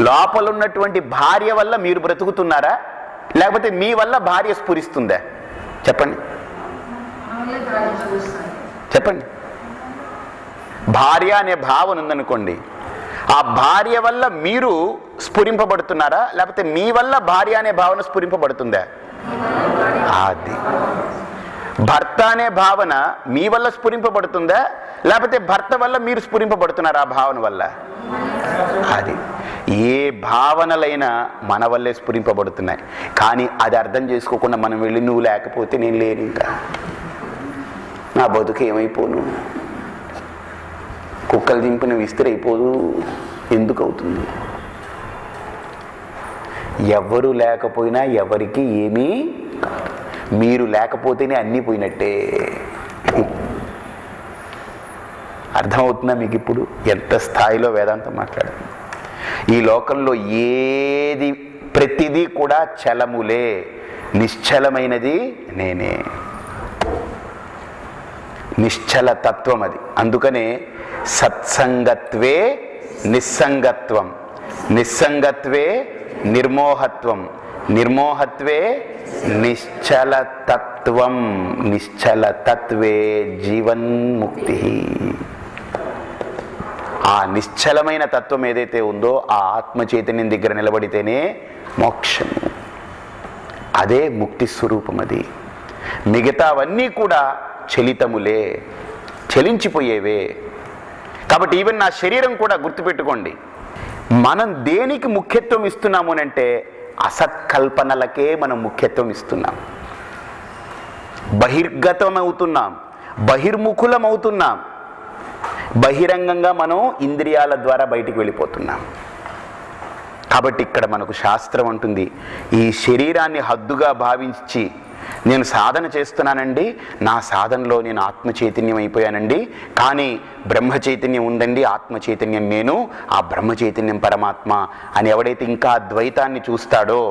లోపల ఉన్నటువంటి భార్య వల్ల మీరు బ్రతుకుతున్నారా, లేకపోతే మీ వల్ల భార్య స్ఫురిస్తుందా? చెప్పండి చెప్పండి. భార్య అనే భావన ఉందనుకోండి, ఆ భార్య వల్ల మీరు స్ఫురింపబడుతున్నారా, లేకపోతే మీ వల్ల భార్య అనే భావన స్ఫురింపబడుతుందా? అది. భర్త అనే భావన మీ వల్ల స్ఫురింపబడుతుందా, లేకపోతే భర్త వల్ల మీరు స్ఫురింపబడుతున్నారా ఆ భావన వల్ల? అది. ఏ భావనలైనా మన వల్లే స్ఫురింపబడుతున్నాయి. కానీ అది అర్థం చేసుకోకుండా మనం వెళ్ళి, నువ్వు లేకపోతే నేను లేను, ఇంకా నా బతుకు ఏమైపోను, కుక్కలు దింపిన విస్తరి అయిపోదు, ఎందుకు అవుతుంది? ఎవరు లేకపోయినా ఎవరికి ఏమీ కాదు. మీరు లేకపోతేనే అన్నీ పోయినట్టే. అర్థమవుతుందా మీకు ఇప్పుడు ఎంత స్థాయిలో వేదాంతం మాట్లాడుతుంది? ఈ లోకంలో ఏది, ప్రతిదీ కూడా చలములే, నిశ్చలమైనది నేనే. నిశ్చల తత్వం అది. అందుకనే సత్సంగత్వే నిస్సంగత్వం, నిస్సంగత్వే నిర్మోహత్వం, నిర్మోహత్వే నిశ్చలతత్వం, నిశ్చలతత్వే జీవన్ముక్తి. ఆ నిశ్చలమైన తత్వం ఏదైతే ఉందో ఆ ఆత్మ చైతన్యం దగ్గర నిలబడితేనే మోక్షము. అదే ముక్తి స్వరూపం. అది. మిగతావన్నీ కూడా చలితములే, చలించిపోయేవే. కాబట్టి ఈవెన్ నా శరీరం కూడా గుర్తుపెట్టుకోండి, మనం దేనికి ముఖ్యత్వం ఇస్తున్నాము అంటే అసత్కల్పనలకే మనం ముఖ్యత్వం ఇస్తున్నాం. బహిర్గతం అవుతున్నాం, బహిర్ముఖులం అవుతున్నాం. బహిరంగంగా మనం ఇంద్రియాల ద్వారా బయటికి వెళ్ళిపోతున్నాం. కాబట్టి ఇక్కడ మనకు శాస్త్రం అంటుంది, ఈ శరీరాన్ని హద్దుగా భావించి నేను సాధన చేస్తున్నానండి, నా సాధనలో నేను ఆత్మ చైతన్యం అయిపోయానండి, కానీ బ్రహ్మ చైతన్యం ఉందండి, ఆత్మ చైతన్యం నేను, ఆ బ్రహ్మ చైతన్యం పరమాత్మ అని ఎవడైతే ఇంకా ద్వైతాన్ని చూస్తాడో,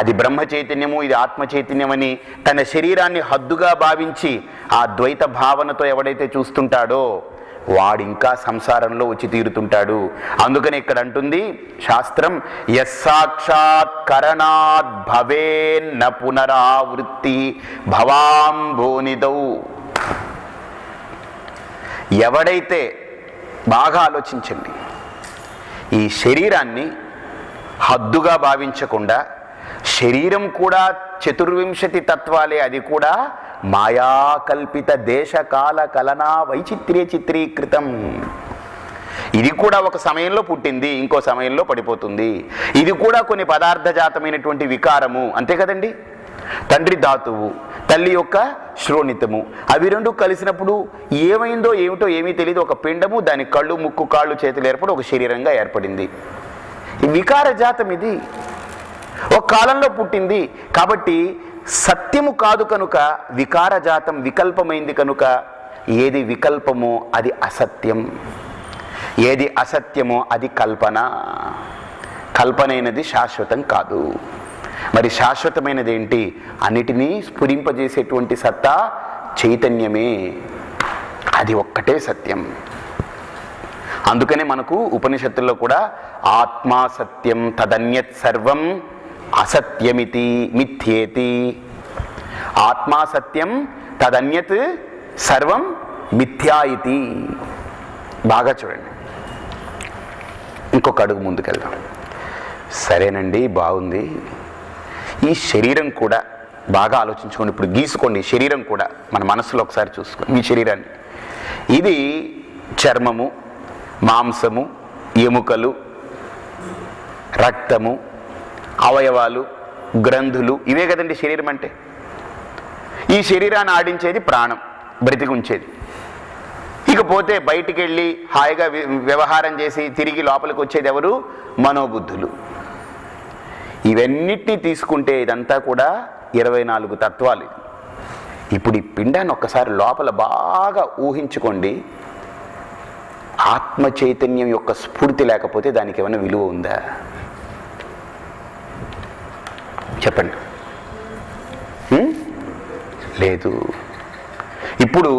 అది బ్రహ్మ చైతన్యము, ఇది ఆత్మ చైతన్యం అని తన శరీరాన్ని హద్దుగా భావించి ఆ ద్వైత భావనతో ఎవడైతే చూస్తుంటాడో వాడు ఇంకా సంసారంలో వచ్చి తీరుతుంటాడు. అందుకని ఇక్కడ అంటుంది శాస్త్రం, యస్సాక్షాత్ కరణాద్ భవేన్న పునరావృత్తి భవాంభోనిదౌ. ఎవడైతే, బాగా ఆలోచించండి, ఈ శరీరాన్ని హద్దుగా భావించకుండా, శరీరం కూడా చతుర్వింశతి తత్వాలే, అది కూడా మాయాకల్పిత దేశకాల కలనా వైచిత్ర్య చిత్రీకృతం. ఇది కూడా ఒక సమయంలో పుట్టింది, ఇంకో సమయంలో పడిపోతుంది. ఇది కూడా కొన్ని పదార్థజాతమైనటువంటి వికారము, అంతే కదండి. తండ్రి ధాతువు, తల్లి యొక్క శ్రోణితము, అవి రెండు కలిసినప్పుడు ఏమైందో ఏమిటో ఏమీ తెలియదు, ఒక పిండము, దాని కళ్ళు ముక్కు కాళ్ళు చేతులు ఏర్పడి ఒక శరీరంగా ఏర్పడింది. ఈ వికార జాతం ఇది ఒక కాలంలో పుట్టింది. కాబట్టి సత్యము కాదు కనుక వికార జాతం, వికల్పమైంది కనుక ఏది వికల్పమో అది అసత్యం, ఏది అసత్యమో అది కల్పన. కల్పనైనది శాశ్వతం కాదు. మరి శాశ్వతమైనది ఏంటి? అన్నిటినీ స్ఫురింపజేసేటువంటి సత్తా చైతన్యమే, అది ఒక్కటే సత్యం. అందుకనే మనకు ఉపనిషత్తుల్లో కూడా ఆత్మా సత్యం తదన్యత్ సర్వం అసత్యమితి మిథ్యేతి. ఆత్మా సత్యం తదన్యత్ సర్వం మిథ్యా ఇతి. బాగా చూడండి, ఇంకొక అడుగు ముందుకెళ్దాం. సరేనండి, బాగుంది. ఈ శరీరం కూడా బాగా ఆలోచించుకోండి. ఇప్పుడు గీసుకోండి, శరీరం కూడా మన మనసులో ఒకసారి చూసుకోండి. ఈ శరీరాన్ని, ఇది చర్మము, మాంసము, ఎముకలు, రక్తము, అవయవాలు, గ్రంథులు, ఇవే కదండి శరీరం అంటే. ఈ శరీరాన్ని ఆడించేది ప్రాణం, బ్రతికి ఉంచేది. ఇకపోతే బయటికి వెళ్ళి హాయిగా వ్యవహారం చేసి తిరిగి లోపలికి వచ్చేది ఎవరు? మనోబుద్ధులు. ఇవన్నిటినీ తీసుకుంటే ఇదంతా కూడా 24 తత్వాలు. ఇప్పుడు ఈ పిండాన్ని ఒక్కసారి లోపల బాగా ఊహించుకోండి. ఆత్మ చైతన్యం యొక్క స్ఫూర్తి లేకపోతే దానికి ఏమైనా విలువ ఉందా? చెప్పండి. లేదు. ఇప్పుడు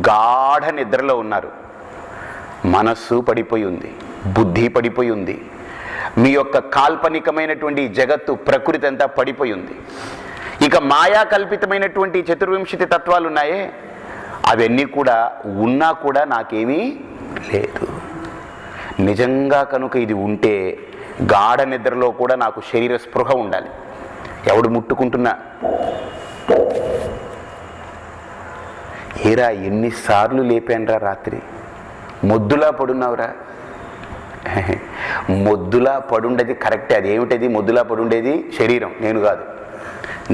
గాఢ నిద్రలో ఉన్నారు, మనస్సు పడిపోయి ఉంది, బుద్ధి పడిపోయి ఉంది, మీ యొక్క కాల్పనికమైనటువంటి జగత్తు ప్రకృతి అంతా పడిపోయి ఉంది. ఇక మాయా కల్పితమైనటువంటి చతుర్వింశతి తత్వాలు ఉన్నాయే, అవన్నీ కూడా ఉన్నా కూడా నాకేమీ లేదు. నిజంగా కనుక ఇది ఉంటే గాఢ నిద్రలో కూడా నాకు శరీర స్పృహ ఉండాలి. ఎవడు ముట్టుకుంటున్నా, ఏరా ఎన్నిసార్లు లేపానురా రాత్రి, మొద్దులా పడున్నావురా. మొద్దులా పడుండేది కరెక్టే, అది ఏమిటది? మొద్దులా పడుండేది శరీరం, నేను కాదు.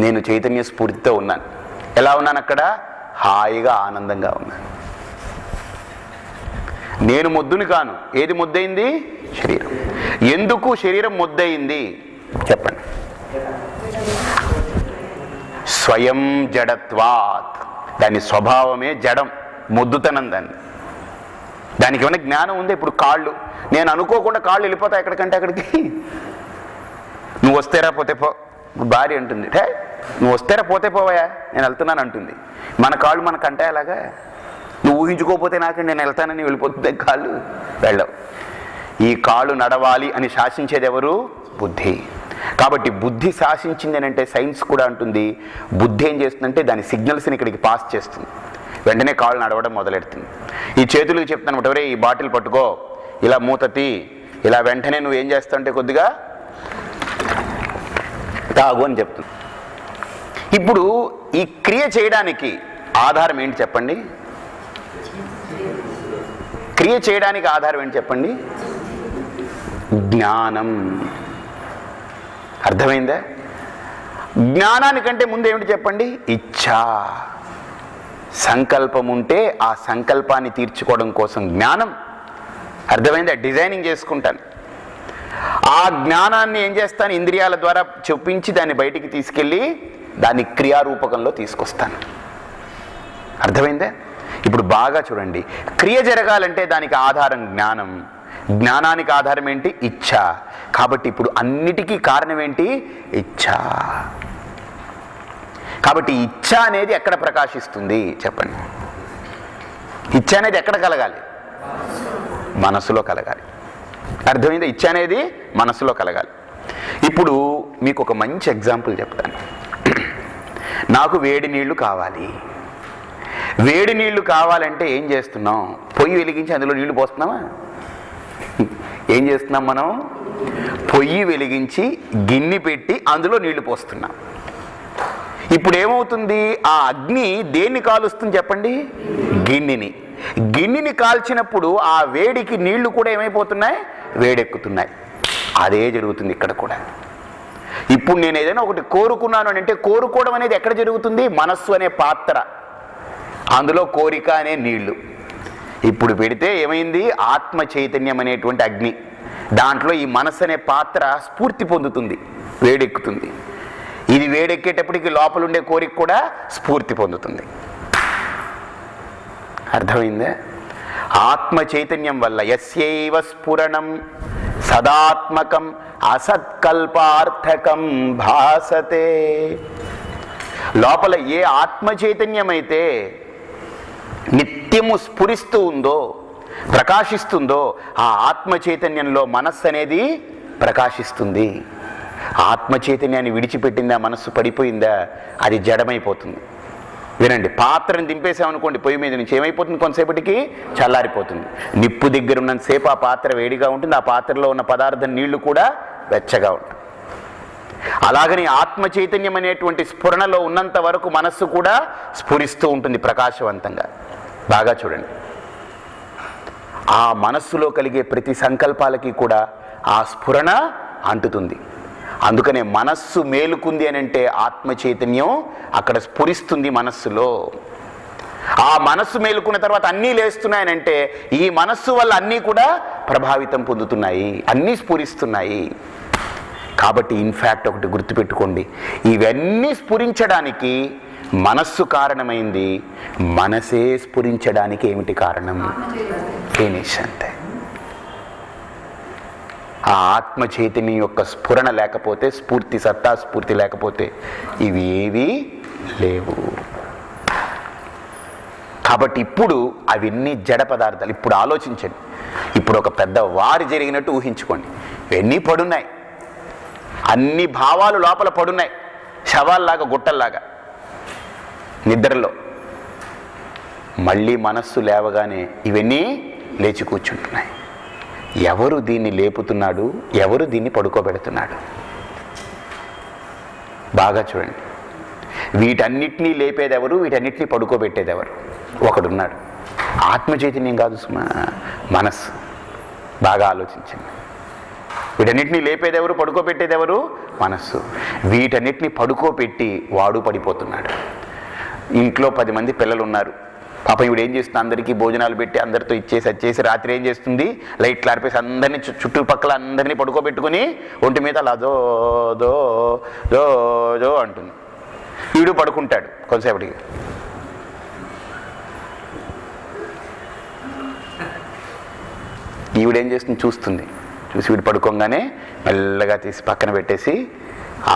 నేను చైతన్య స్ఫూర్తితో ఉన్నాను. ఎలా ఉన్నాను అక్కడ? హాయిగా ఆనందంగా ఉన్నాను. నేను మొద్దుని కాను. ఏది మొద్దయింది? శరీరం. ఎందుకు శరీరం మొద్దయింది చెప్పండి. స్వయం జడత్వాత్, దాని స్వభావమే జడం, మొద్దుతనం. దానికి ఏమైనా జ్ఞానం ఉంది? ఇప్పుడు కాళ్ళు, నేను అనుకోకుండా కాళ్ళు వెళ్ళిపోతాయి ఎక్కడికంటే అక్కడికి. నువ్వు వస్తేరా పోతే పో, భార్య అంటుంది, హే నువ్వు వస్తేరా పోతే పోవయా, నేను వెళ్తున్నాను అంటుంది. మన కాళ్ళు మనకంటే అలాగా. నువ్వు ఊహించుకోకపోతే నాకండి నేను వెళ్తానని వెళ్ళిపోతుంది కాళ్ళు, వెళ్ళవు. ఈ కాళ్ళు నడవాలి అని శాసించేది ఎవరు? బుద్ధి. కాబట్టి బుద్ధి శాసించింది అని అంటే సైన్స్ కూడా అంటుంది, బుద్ధి ఏం చేస్తుందంటే దాని సిగ్నల్స్ని ఇక్కడికి పాస్ చేస్తుంది, వెంటనే కాళ్ళు నడవడం మొదలెడుతుంది. ఈ చేతులకు చెప్తాను ఒకటే, ఈ బాటిల్ పట్టుకో, ఇలా మూతతి, ఇలా వెంటనే నువ్వు ఏం చేస్తావంటే కొద్దిగా తాగు అని చెప్తుంది. ఇప్పుడు ఈ క్రియ చేయడానికి ఆధారం ఏంటి చెప్పండి? క్రియ చేయడానికి ఆధారం ఏంటి చెప్పండి? జ్ఞానం. అర్థమైందా? జ్ఞానానికంటే ముందు ఏమిటి చెప్పండి? ఇచ్ఛా. సంకల్పం ఉంటే ఆ సంకల్పాన్ని తీర్చుకోవడం కోసం జ్ఞానం. అర్థమైందా? డిజైనింగ్ చేసుకుంటాను, ఆ జ్ఞానాన్ని ఏం చేస్తాను? ఇంద్రియాల ద్వారా చూపించి దాన్ని బయటికి తీసుకెళ్ళి దాన్ని క్రియారూపకంలో తీసుకొస్తాను. అర్థమైందా? ఇప్పుడు బాగా చూడండి, క్రియ జరగాలంటే దానికి ఆధారం జ్ఞానం, జ్ఞానానికి ఆధారం ఏంటి? ఇచ్ఛ. కాబట్టి ఇప్పుడు అన్నిటికీ కారణం ఏంటి? ఇచ్ఛ. కాబట్టి ఇచ్ఛ అనేది ఎక్కడ ప్రకాశిస్తుంది చెప్పండి? ఇచ్ఛ అనేది ఎక్కడ కలగాలి? మనసులో కలగాలి. అర్థమైందా? ఇచ్చ అనేది మనసులో కలగాలి. ఇప్పుడు మీకు ఒక మంచి ఎగ్జాంపుల్ చెప్తాను. నాకు వేడి నీళ్లు కావాలి. వేడి నీళ్లు కావాలంటే ఏం చేస్తున్నాం? పొయ్యి వెలిగించి అందులో నీళ్లు పోస్తున్నామా? ఏం చేస్తున్నాం మనం? పొయ్యి వెలిగించి గిన్నె పెట్టి అందులో నీళ్లు పోస్తున్నాం. ఇప్పుడు ఏమవుతుంది? ఆ అగ్ని దేన్ని కాలుస్తుంది చెప్పండి? గిన్నెని. గిన్నెని కాల్చినప్పుడు ఆ వేడికి నీళ్లు కూడా ఏమైపోతున్నాయి? వేడెక్కుతున్నాయి. అదే జరుగుతుంది ఇక్కడ కూడా. ఇప్పుడు నేను ఏదైనా ఒకటి కోరుకున్నాను అంటే కోరుకోవడం అనేది ఎక్కడ జరుగుతుంది? మనస్సు అనే పాత్ర, అందులో కోరిక అనే నీళ్లు. ఇప్పుడు పెడితే ఏమైంది? ఆత్మ చైతన్యం అనేటువంటి అగ్ని, దాంట్లో ఈ మనస్సు అనే పాత్ర స్ఫూర్తి పొందుతుంది, వేడెక్కుతుంది. ఇది వేడెక్కేటప్పటికి లోపల ఉండే కోరిక కూడా స్ఫూర్తి పొందుతుంది. అర్థమైందా? ఆత్మ చైతన్యం వల్ల యస్యైవ స్ఫురణం సదాత్మకం అసత్కల్పార్థకం భాసతే. లోపల ఏ ఆత్మ చైతన్యం అయితే నిత్యము స్ఫురిస్తూ ఉందో, ప్రకాశిస్తుందో, ఆ ఆత్మ చైతన్యంలో మనస్సు అనేది ప్రకాశిస్తుంది. ఆత్మ చైతన్యాన్ని విడిచిపెట్టిందా, మనస్సు పడిపోయిందా, అది జడమైపోతుంది. వినండి, పాత్రను దింపేసామనుకోండి పొయ్యి మీద నుంచి, ఏమైపోతుంది? కొంతసేపటికి చల్లారిపోతుంది. నిప్పు దగ్గర ఉన్నంతసేపు ఆ పాత్ర వేడిగా ఉంటుంది, ఆ పాత్రలో ఉన్న పదార్థం నీళ్లు కూడా వెచ్చగా ఉంటుంది. అలాగని ఆత్మ చైతన్యం అనేటువంటి స్ఫురణలో ఉన్నంత వరకు మనస్సు కూడా స్ఫురిస్తూ ఉంటుంది ప్రకాశవంతంగా. బాగా చూడండి, ఆ మనస్సులో కలిగే ప్రతి సంకల్పాలకి కూడా ఆ స్ఫురణ అంటుతుంది. అందుకనే మనస్సు మేలుకుంది అని అంటే ఆత్మ చైతన్యం అక్కడ స్ఫురిస్తుంది మనస్సులో. ఆ మనస్సు మేలుకున్న తర్వాత అన్నీ లేస్తున్నాయనంటే ఈ మనస్సు వల్ల అన్నీ కూడా ప్రభావితం పొందుతున్నాయి, అన్నీ స్ఫురిస్తున్నాయి. కాబట్టి ఇన్ఫ్యాక్ట్ ఒకటి గుర్తుపెట్టుకోండి, ఇవన్నీ స్ఫురించడానికి మనస్సు కారణమైంది. మనసే స్ఫురించడానికి ఏమిటి కారణం? ఫినిష్. అంతే. ఆ ఆత్మ చైతన్యం యొక్క స్ఫురణ లేకపోతే, స్ఫూర్తి, సత్తా స్ఫూర్తి లేకపోతే ఇవి ఏవీ లేవు. కాబట్టి ఇప్పుడు అవన్నీ జడ పదార్థాలు. ఇప్పుడు ఆలోచించండి, ఇప్పుడు ఒక పెద్ద వారి జరిగినట్టు ఊహించుకోండి. ఇవన్నీ పడున్నాయి, అన్ని భావాలు లోపల పడున్నాయి, శవాల్లాగా, గుట్టల్లాగా నిద్రలో. మళ్ళీ మనస్సు లేవగానే ఇవన్నీ లేచి కూర్చుంటున్నాయి. ఎవరు దీన్ని లేపుతున్నాడు? ఎవరు దీన్ని పడుకోబెడుతున్నాడు? బాగా చూడండి. వీటన్నిటినీ లేపేది ఎవరు? వీటన్నిటినీ పడుకోబెట్టేది ఎవరు? ఒకడున్నాడు. ఆత్మ చైతన్యం కాదు సుమా, మనస్సు. బాగా ఆలోచించండి. వీటన్నిటినీ లేపేది ఎవరు? పడుకోబెట్టేది ఎవరు? మనస్సు. వీటన్నిటినీ పడుకోబెట్టి వాడు పడిపోతున్నాడు. ఇంట్లో 10 మంది పిల్లలు ఉన్నారు. పాపం ఇవిడు ఏం చేస్తుంది? అందరికీ భోజనాలు పెట్టి అందరితో ఇచ్చేసి రాత్రి ఏం చేస్తుంది? లైట్లు ఆర్పేసి అందరినీ చుట్టుపక్కల అందరినీ పడుకోబెట్టుకుని ఒంటి మీద అలా దో దో దో దో అంటుంది. వీడు పడుకుంటాడు కొంతసేపటికి. ఈవిడేం చేస్తుంది? చూస్తుంది. చూసి వీడు పడుకోగానే మెల్లగా తీసి పక్కన పెట్టేసి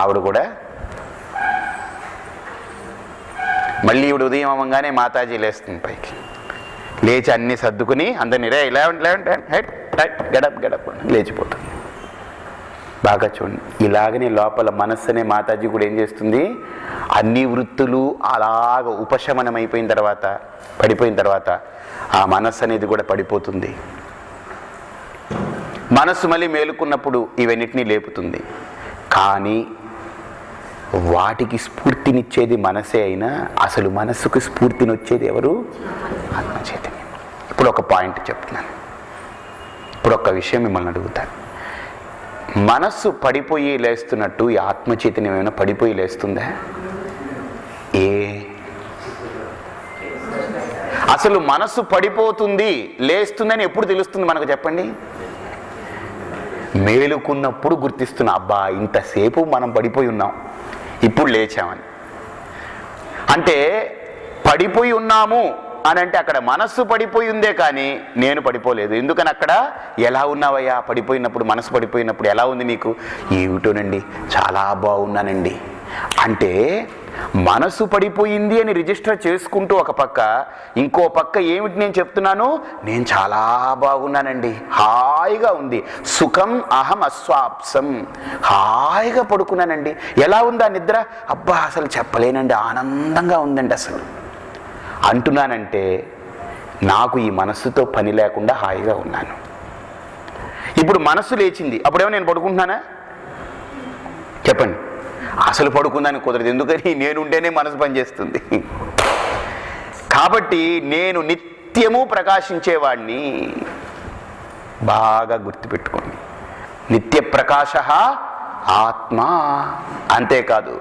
ఆవిడ కూడా మళ్ళీ ఈవిడ ఉదయం అవ్వగానే మాతాజీ లేస్తుంది పైకి. లేచి అన్నీ సర్దుకుని అందరినీ గడప్ గడప్ లేచిపోతుంది. బాగా చూడండి. ఇలాగనే లోపల మనస్సు అనే మాతాజీ కూడా ఏం చేస్తుంది? అన్ని వృత్తులు అలాగ ఉపశమనం అయిపోయిన తర్వాత, పడిపోయిన తర్వాత ఆ మనస్సు అనేది కూడా పడిపోతుంది. మనస్సు మళ్ళీ మేలుకున్నప్పుడు ఇవన్నిటినీ లేపుతుంది. కానీ వాటికి స్ఫూర్తినిచ్చేది మనసే అయినా అసలు మనస్సుకు స్ఫూర్తినిచ్చేది ఎవరు? ఆత్మచైతన్యం. ఇప్పుడు ఒక పాయింట్ చెప్తున్నాను. ఇప్పుడు ఒక విషయం మిమ్మల్ని అడుగుతాను. మనస్సు పడిపోయి లేస్తున్నట్టు ఈ ఆత్మచైతన్యం ఏమైనా పడిపోయి లేస్తుందా? అసలు మనస్సు పడిపోతుంది, లేస్తుందని ఎప్పుడు తెలుస్తుంది మనకు చెప్పండి? మేలుకున్నప్పుడు గుర్తిస్తున్నా, అబ్బా ఇంతసేపు మనం పడిపోయి ఉన్నాం, ఇప్పుడు లేచామని. అంటే పడిపోయి ఉన్నాము అని అంటే అక్కడ మనస్సు పడిపోయి ఉందే కానీ నేను పడిపోలేదు. ఎందుకని అక్కడ ఎలా ఉన్నావయ్యా పడిపోయినప్పుడు, మనసు పడిపోయినప్పుడు ఎలా ఉంది నీకు? ఏమిటోనండి చాలా బాగున్నానండి అంటే మనసు పడిపోయింది అని రిజిస్టర్ చేసుకుంటూ ఒక పక్క, ఇంకో పక్క ఏమిటి నేను చెప్తున్నాను, నేను చాలా బాగున్నానండి, హాయిగా ఉంది, సుఖం అహం అస్వాప్సం, హాయిగా పడుకున్నానండి. ఎలా ఉందా నిద్ర, అబ్బా అసలు చెప్పలేనండి, ఆనందంగా ఉందండి అసలు అంటున్నానంటే నాకు ఈ మనస్సుతో పని లేకుండా హాయిగా ఉన్నాను. ఇప్పుడు మనస్సు లేచింది, అప్పుడేమో నేను పడుకుంటున్నానా చెప్పండి? అసలు పడుకుందానికి కుదరదు, ఎందుకని నేనుంటేనే మనసు పనిచేస్తుంది. కాబట్టి నేను నిత్యము ప్రకాశించేవాడిని. బాగా గుర్తుపెట్టుకోండి, నిత్య ప్రకాశ ఆత్మ. అంతేకాదు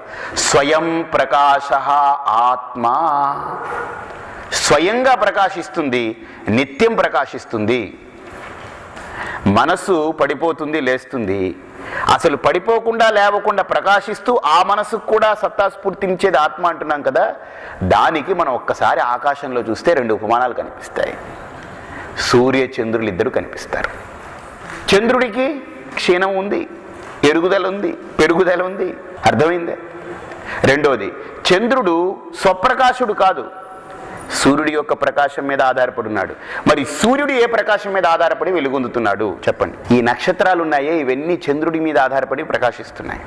స్వయం ప్రకాశ ఆత్మ, స్వయంగా ప్రకాశిస్తుంది, నిత్యం ప్రకాశిస్తుంది. మనసు పడిపోతుంది, లేస్తుంది, అసలు పడిపోకుండా లేవకుండా ప్రకాశిస్తూ ఆ మనసుకు కూడా సత్తాస్ఫూర్తినిచ్చేది ఆత్మ అంటున్నాం కదా. దానికి మనం ఒక్కసారి ఆకాశంలో చూస్తే రెండు ఉపమానాలు కనిపిస్తాయి. సూర్య చంద్రులు ఇద్దరు కనిపిస్తారు. చంద్రుడికి క్షీణం ఉంది, ఎరుగుదల ఉంది, పెరుగుదల ఉంది, అర్థమైందే. రెండోది, చంద్రుడు స్వప్రకాశుడు కాదు, సూర్యుడి యొక్క ప్రకాశం మీద ఆధారపడి ఉన్నాడు. మరి సూర్యుడు ఏ ప్రకాశం మీద ఆధారపడి వెలుగొందుతున్నాడు చెప్పండి? ఈ నక్షత్రాలు ఉన్నాయే, ఇవన్నీ చంద్రుడి మీద ఆధారపడి ప్రకాశిస్తున్నాయి.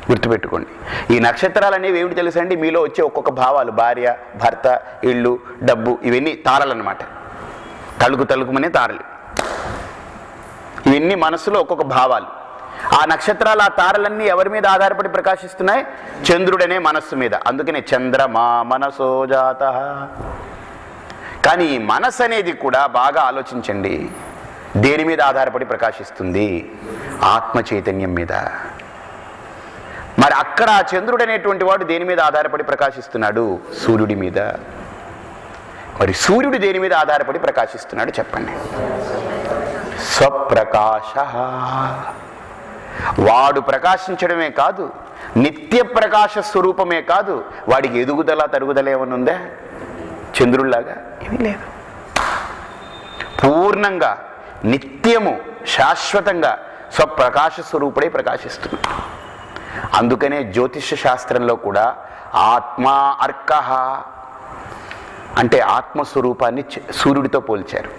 గుర్తుపెట్టుకోండి. ఈ నక్షత్రాలు అనేవి ఏమిటి తెలుసండి? మీలో వచ్చే ఒక్కొక్క భావాలు, భార్య, భర్త, ఇళ్ళు, డబ్బు, ఇవన్నీ తారలు అన్నమాట. తలుకు తలుకుమనే తారలు. ఇవన్నీ మనసులో ఒక్కొక్క భావాలు. ఆ నక్షత్రాలు, ఆ తారలన్నీ ఎవరి మీద ఆధారపడి ప్రకాశిస్తున్నాయి? చంద్రుడనే మనస్సు మీద. అందుకనే చంద్రమా మనసో జాతః. కానీ ఈ మనస్సు అనేది కూడా బాగా ఆలోచించండి, దేని మీద ఆధారపడి ప్రకాశిస్తుంది? ఆత్మ చైతన్యం మీద. మరి అక్కడ ఆ చంద్రుడు అనేటువంటి వాడు దేని మీద ఆధారపడి ప్రకాశిస్తున్నాడు? సూర్యుడి మీద. మరి సూర్యుడు దేని మీద ఆధారపడి ప్రకాశిస్తున్నాడు చెప్పండి? స్వప్రకాశ. వాడు ప్రకాశించడమే కాదు, నిత్య ప్రకాశ స్వరూపమే కాదు, వాడికి ఎదుగుదల తరుగుదల ఏమన్నా ఉందా చంద్రుడిలాగా? ఏమీ లేదు. పూర్ణంగా నిత్యము శాశ్వతంగా స్వప్రకాశ స్వరూపుడై ప్రకాశిస్తున్నాడు. అందుకనే జ్యోతిష శాస్త్రంలో కూడా ఆత్మ అర్కః అంటే ఆత్మస్వరూపాన్ని సూర్యుడితో పోల్చారు,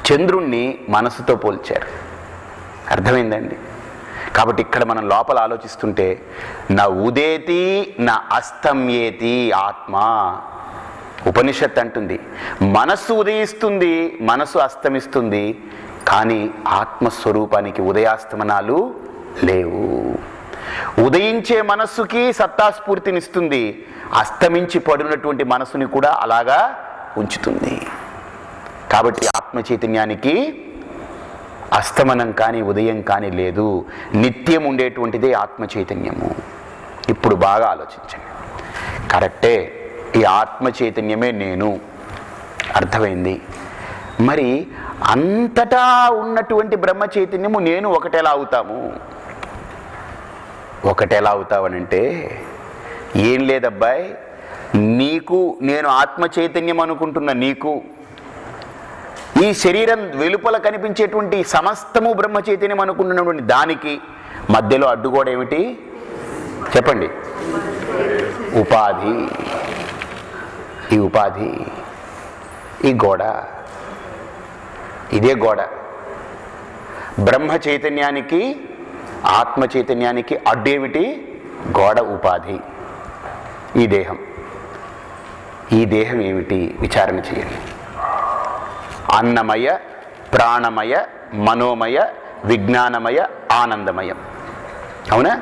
చంద్రుణ్ణి మనసుతో పోల్చారు. అర్థమైందండి? కాబట్టి ఇక్కడ మనం లోపల ఆలోచిస్తుంటే నా ఉదేతి నా అస్తమ్యేతి ఆత్మ. ఉపనిషత్ అంటుంది మనస్సు ఉదయిస్తుంది, మనసు అస్తమిస్తుంది, కానీ ఆత్మస్వరూపానికి ఉదయాస్తమనాలు లేవు. ఉదయించే మనస్సుకి సత్తాస్ఫూర్తినిస్తుంది, అస్తమించి పడినటువంటి మనసుని కూడా అలాగా ఉంచుతుంది. కాబట్టి ఆత్మ చైతన్యానికి అస్తమనం కానీ ఉదయం కానీ లేదు, నిత్యం ఉండేటువంటిదే ఆత్మ చైతన్యము. ఇప్పుడు బాగా ఆలోచించండి. కరెక్టే, ఈ ఆత్మ చైతన్యమే నేను, అర్థమైంది. మరి అంతటా ఉన్నటువంటి బ్రహ్మ చైతన్యము నేను ఒకటెలా అవుతాము? ఒకటెలా అవుతావనంటే ఏం లేదబ్బాయి, నీకు నేను ఆత్మ చైతన్యం అనుకుంటున్న నీకు, ఈ శరీరం వెలుపల కనిపించేటువంటి సమస్తము బ్రహ్మ చైతన్యం అనుకుంటున్నటువంటి దానికి మధ్యలో అడ్డుగోడ ఏమిటి చెప్పండి? ఉపాధి. ఈ ఉపాధి, ఈ గోడ, ఇదే గోడ. బ్రహ్మ చైతన్యానికి ఆత్మ చైతన్యానికి అడ్డేమిటి? గోడ, ఉపాధి. ఈ దేహం. ఈ దేహం ఏమిటి విచారణ చేయండి. అన్నమయ, ప్రాణమయ, మనోమయ, విజ్ఞానమయ, ఆనందమయం. అవునా?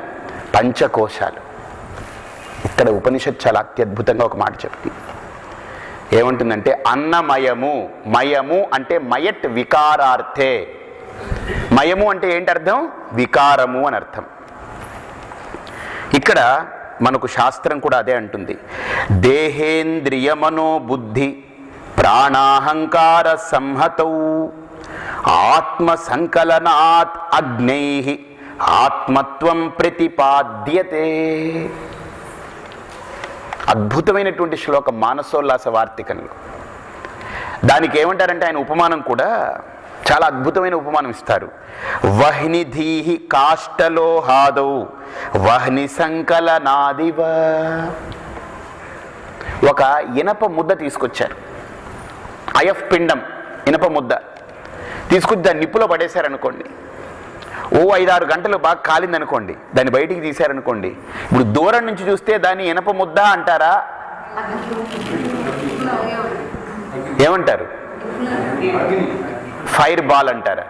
పంచకోశాలు. ఇక్కడ ఉపనిషత్ చాలా అత్యద్భుతంగా ఒక మాట చెప్తుంది. ఏమంటుందంటే అన్నమయము. మయము అంటే మయట్ వికారార్థే. మయము అంటే ఏంటి అర్థం? వికారము అని అర్థం. ఇక్కడ మనకు శాస్త్రం కూడా అదే అంటుంది. దేహేంద్రియ మనోబుద్ధి ప్రాణాహంకార సంహతౌ ఆత్మ సంకలనాత్ అగ్నైః ఆత్మత్వం ప్రతిపాద్యతే. అద్భుతమైనటువంటి శ్లోకం మానసోల్లాస వార్తికంలో. దానికి ఏమంటారంటే ఆయన ఉపమానం కూడా చాలా అద్భుతమైన ఉపమానం ఇస్తారు. వహ్నిధీహి కాష్టలోహాదౌ వహ్ని సంకలనాదివ. ఒక ఇనప ముద్ద తీసుకొచ్చారు, అయఫ్ పిండం, ఇనప ముద్ద తీసుకొచ్చి దాన్ని నిప్పులో పడేశారనుకోండి. ఓ 5-6 గంటలు బాగా కాలిందనుకోండి, దాన్ని బయటికి తీశారనుకోండి. ఇప్పుడు దూరం నుంచి చూస్తే దాన్ని ఇనప ముద్ద అంటారా, ఏమంటారు? ఫైర్ బాల్ అంటారా?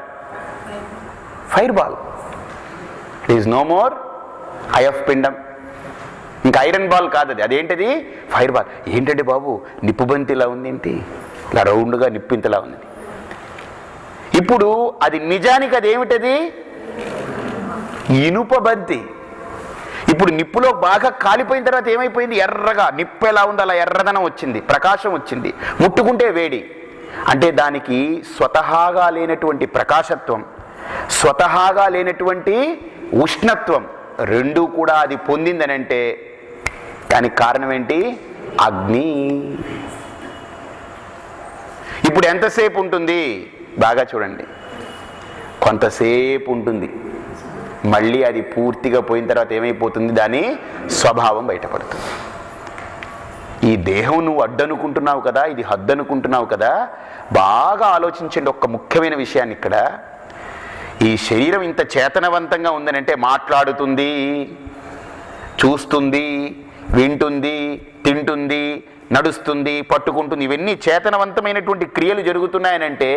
Fire ball. It is no more అయఫ్ పిండం, ఇంకా ఐరన్ బాల్ కాదు అది. అదేంటిది? Fire ball. ఏంటంటే బాబు, నిప్పు బంతి ఇలా ఉంది ఏంటి, ఇలా రౌండ్గా నిప్పు ఇంతలా ఉంది. ఇప్పుడు అది నిజానికి అదేమిటది? ఇనుప బంతి. ఇప్పుడు నిప్పులో బాగా కాలిపోయిన తర్వాత ఏమైపోయింది? ఎర్రగా, నిప్పు ఎలా ఉంది అలా ఎర్రదనం వచ్చింది, ప్రకాశం వచ్చింది, ముట్టుకుంటే వేడి. అంటే దానికి స్వతహాగా లేనటువంటి ప్రకాశత్వం, స్వతహాగా లేనటువంటి ఉష్ణత్వం రెండూ కూడా అది పొందిందని అంటే దానికి కారణం ఏంటి? అగ్ని. ఇప్పుడు ఎంతసేపు ఉంటుంది? బాగా చూడండి, కొంతసేపు ఉంటుంది. మళ్ళీ అది పూర్తిగా పోయిన తర్వాత ఏమైపోతుంది? దాని స్వభావం బయటపడుతుంది. ఈ దేహం నువ్వు అడ్డనుకుంటున్నావు కదా, ఇది హద్దనుకుంటున్నావు కదా, బాగా ఆలోచించండి ఒక్క ముఖ్యమైన విషయాన్ని. ఇక్కడ ఈ శరీరం ఇంత చేతనవంతంగా ఉందని అంటే మాట్లాడుతుంది, చూస్తుంది, వింటుంది, తింటుంది, నడుస్తుంది, పట్టుకుంటుంది, ఇవన్నీ చేతనవంతమైనటువంటి క్రియలు జరుగుతున్నాయనంటే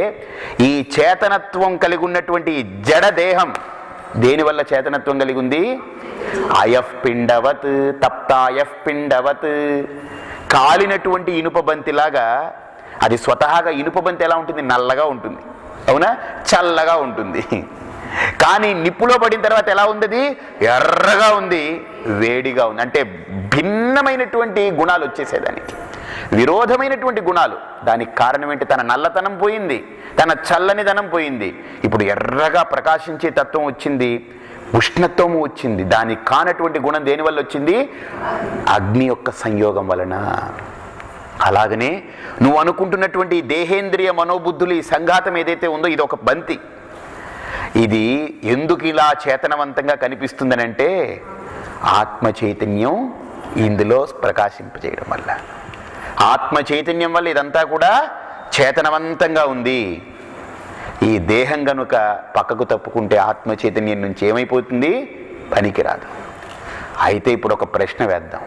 ఈ చేతనత్వం కలిగి ఉన్నటువంటి జడ దేహం దేనివల్ల చేతనత్వం కలిగి ఉంది? అయఫ్ పిండవత్, తప్తాయఫ్ పిండవత్. కాలినటువంటి ఇనుప బంతిలాగా అది స్వతహాగా ఇనుప బంతి ఎలా ఉంటుంది? నల్లగా ఉంటుంది, అవునా? చల్లగా ఉంటుంది. కానీ నిప్పులో పడిన తర్వాత ఎలా ఉంది? ఎర్రగా ఉంది, వేడిగా ఉంది. అంటే భిన్నమైనటువంటి గుణాలు వచ్చేసేదానికి, విరోధమైనటువంటి గుణాలు. దానికి కారణం ఏంటి? తన నల్లతనం పోయింది, తన చల్లనిదనం పోయింది. ఇప్పుడు ఎర్రగా ప్రకాశించే తత్వం వచ్చింది, ఉష్ణత్వము వచ్చింది. దానికి కానటువంటి గుణం దేనివల్ల వచ్చింది? అగ్ని యొక్క సంయోగం వలన. అలాగనే నువ్వు అనుకుంటున్నటువంటి దేహేంద్రియ మనోబుద్ధులు ఈ సంఘాతం ఏదైతే ఉందో ఇది ఒక బంతి. ఇది ఎందుకు ఇలా చేతనవంతంగా కనిపిస్తుందని అంటే ఆత్మ చైతన్యం ఇందులో ప్రకాశింపజేయడం వల్ల. ఆత్మ చైతన్యం వల్ల ఇదంతా కూడా చేతనవంతంగా ఉంది. ఈ దేహం గనుక పక్కకు తప్పుకుంటే ఆత్మ చైతన్యం నుంచి ఏమైపోతుంది? పనికిరాదు. అయితే ఇప్పుడు ఒక ప్రశ్న వేద్దాం.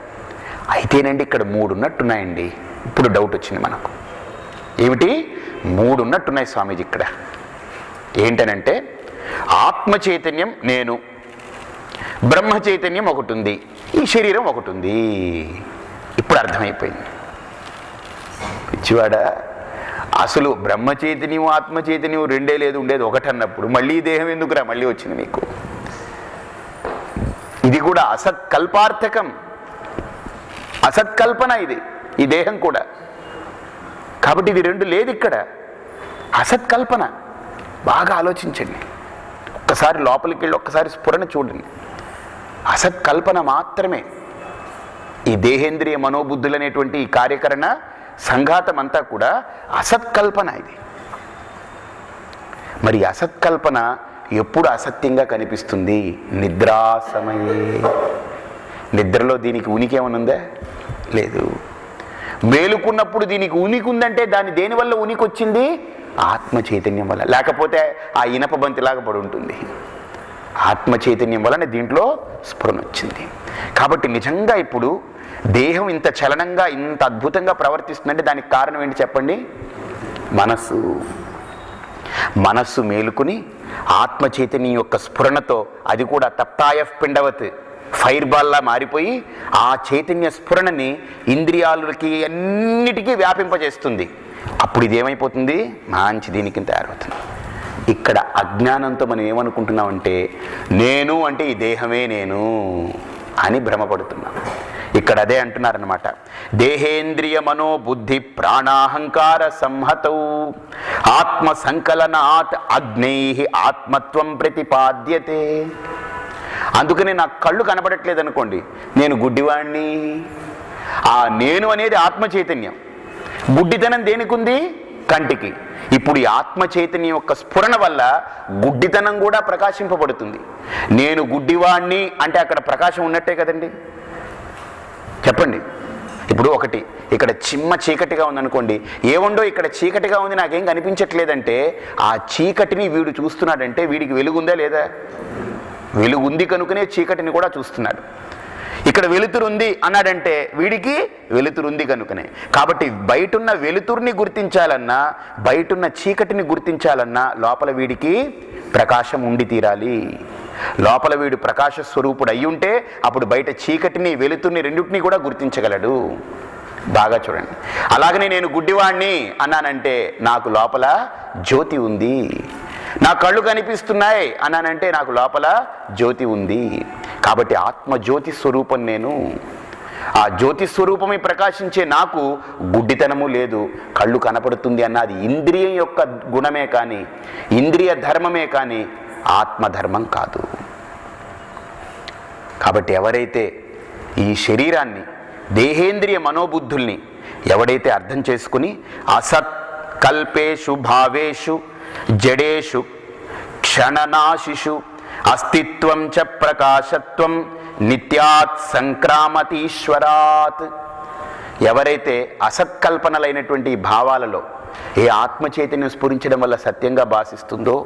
అయితేనండి ఇక్కడ 3 ఉన్నట్టున్నాయండి. ఇప్పుడు డౌట్ వచ్చింది మనకు. ఏమిటి? 3 ఉన్నట్టున్నాయి స్వామీజీ ఇక్కడ. ఏంటనంటే ఆత్మ చైతన్యం నేను, బ్రహ్మ చైతన్యం ఒకటి ఉంది, ఈ శరీరం ఒకటి ఉంది. ఇప్పుడు అర్థమైపోయింది. పిచ్చివాడా, అసలు బ్రహ్మ చైతన్యం ఆత్మ చైతన్యం రెండే లేదు, ఉండేది ఒకటి అన్నప్పుడు మళ్ళీ దేహం ఎందుకురా మళ్ళీ వచ్చింది మీకు? ఇది కూడా అసత్కల్పార్థకం, అసత్కల్పన ఇది, ఈ దేహం కూడా. కాబట్టి ఇది రెండు లేదు ఇక్కడ, అసత్కల్పన. బాగా ఆలోచించండి, ఒక్కసారి లోపలికి వెళ్ళి ఒక్కసారి స్ఫురణ చూడండి. అసత్కల్పన మాత్రమే ఈ దేహేంద్రియ మనోబుద్ధులు అనేటువంటి ఈ కార్యకరణ సంఘాతం అంతా కూడా అసత్కల్పన ఇది. మరి అసత్కల్పన ఎప్పుడు అసత్యంగా కనిపిస్తుంది? నిద్రా సమయే. నిద్రలో దీనికి ఉనికి ఏమనుందా? లేదు. మేలుకున్నప్పుడు దీనికి ఉనికి ఉందంటే దాని దేనివల్ల ఉనికి వచ్చింది? ఆత్మ చైతన్యం వల్ల. లేకపోతే ఆ ఇనప బంతిలాగా పడి ఉంటుంది. ఆత్మ చైతన్యం వలన దీంట్లో స్ఫురణ వచ్చింది. కాబట్టి నిజంగా ఇప్పుడు దేహం ఇంత చలనంగా ఇంత అద్భుతంగా ప్రవర్తిస్తుందంటే దానికి కారణం ఏంటి చెప్పండి? మనస్సు. మనస్సు మేలుకుని ఆత్మ చైతన్యం యొక్క స్ఫురణతో, అది కూడా తప్తాయఫ్ పిండవత్, ఫైర్ బాల్లా మారిపోయి ఆ చైతన్య స్ఫురణని ఇంద్రియాలకి అన్నిటికీ వ్యాపింపజేస్తుంది. అప్పుడు ఇది ఏమైపోతుంది? మంచి దీనికి తయారవుతుంది. ఇక్కడ అజ్ఞానంతో మనం ఏమనుకుంటున్నామంటే నేను అంటే ఈ దేహమే నేను అని భ్రమపడుతున్నాం. ఇక్కడ అదే అంటున్నారన్నమాట. దేహేంద్రియ మనోబుద్ధి ప్రాణాహంకార సంహతౌ ఆత్మ సంకలనాత్ అగ్నై ఆత్మత్వం ప్రతిపాద్యతే. అందుకని నాకు కళ్ళు కనబడట్లేదు అనుకోండి, నేను గుడ్డివాణ్ణి. ఆ నేను అనేది ఆత్మ చైతన్యం. గుడ్డితనం దేనికి ఉంది? కంటికి. ఇప్పుడు ఈ ఆత్మ చైతన్యం యొక్క స్ఫురణ వల్ల గుడ్డితనం కూడా ప్రకాశింపబడుతుంది. నేను గుడ్డివాణ్ణి అంటే అక్కడ ప్రకాశం ఉన్నట్టే కదండి. చెప్పండి. ఇప్పుడు ఒకటి ఇక్కడ చిమ్మ చీకటిగా ఉందనుకోండి, ఏముండో ఇక్కడ చీకటిగా ఉంది నాకేం కనిపించట్లేదంటే ఆ చీకటిని వీడు చూస్తున్నాడంటే వీడికి వెలుగుందా లేదా? వెలుగుంది కనుకనే చీకటిని కూడా చూస్తున్నాడు. ఇక్కడ వెలుతురుంది అన్నాడంటే వీడికి వెలుతురుంది కనుకనే. కాబట్టి బయటున్న వెలుతురుని గుర్తించాలన్నా బయటున్న చీకటిని గుర్తించాలన్నా లోపల వీడికి ప్రకాశం ఉండి తీరాలి. లోపల వీడు ప్రకాశ స్వరూపుడు అయ్యుంటే అప్పుడు బయట చీకటిని వెలుతురుని రెండింటినీ కూడా గుర్తించగలడు. బాగా చూడండి. అలాగనే నేను గుడ్డివాణ్ణి అన్నానంటే నాకు లోపల జ్యోతి ఉంది. నా కళ్ళు కనిపిస్తున్నాయి అన్నానంటే నాకు లోపల జ్యోతి ఉంది. కాబట్టి ఆత్మ జ్యోతి స్వరూపం నేను. ఆ జ్యోతి స్వరూపమే ప్రకాశించే నాకు గుడ్డితనము లేదు. కళ్ళు కనపడుతుంది అన్నది ఇంద్రియం యొక్క గుణమే కానీ ఇంద్రియ ధర్మమే కానీ ఆత్మధర్మం కాదు. కాబట్టి ఎవరైతే ఈ శరీరాన్ని దేహేంద్రియ మనోబుద్ధుల్ని ఎవడైతే అర్థం చేసుకుని అసత్ కల్పేషు భావేషు జడేషు క్షణనాశిషు అస్తిత్వం చ ప్రకాశత్వం నిత్యాత్ సంక్రామతీశ్వరాత్, ఎవరైతే అసత్కల్పనలైనటువంటి భావాలలో ఏ ఆత్మచైతన్యం స్ఫురించడం వల్ల సత్యంగా భాషిస్తుందో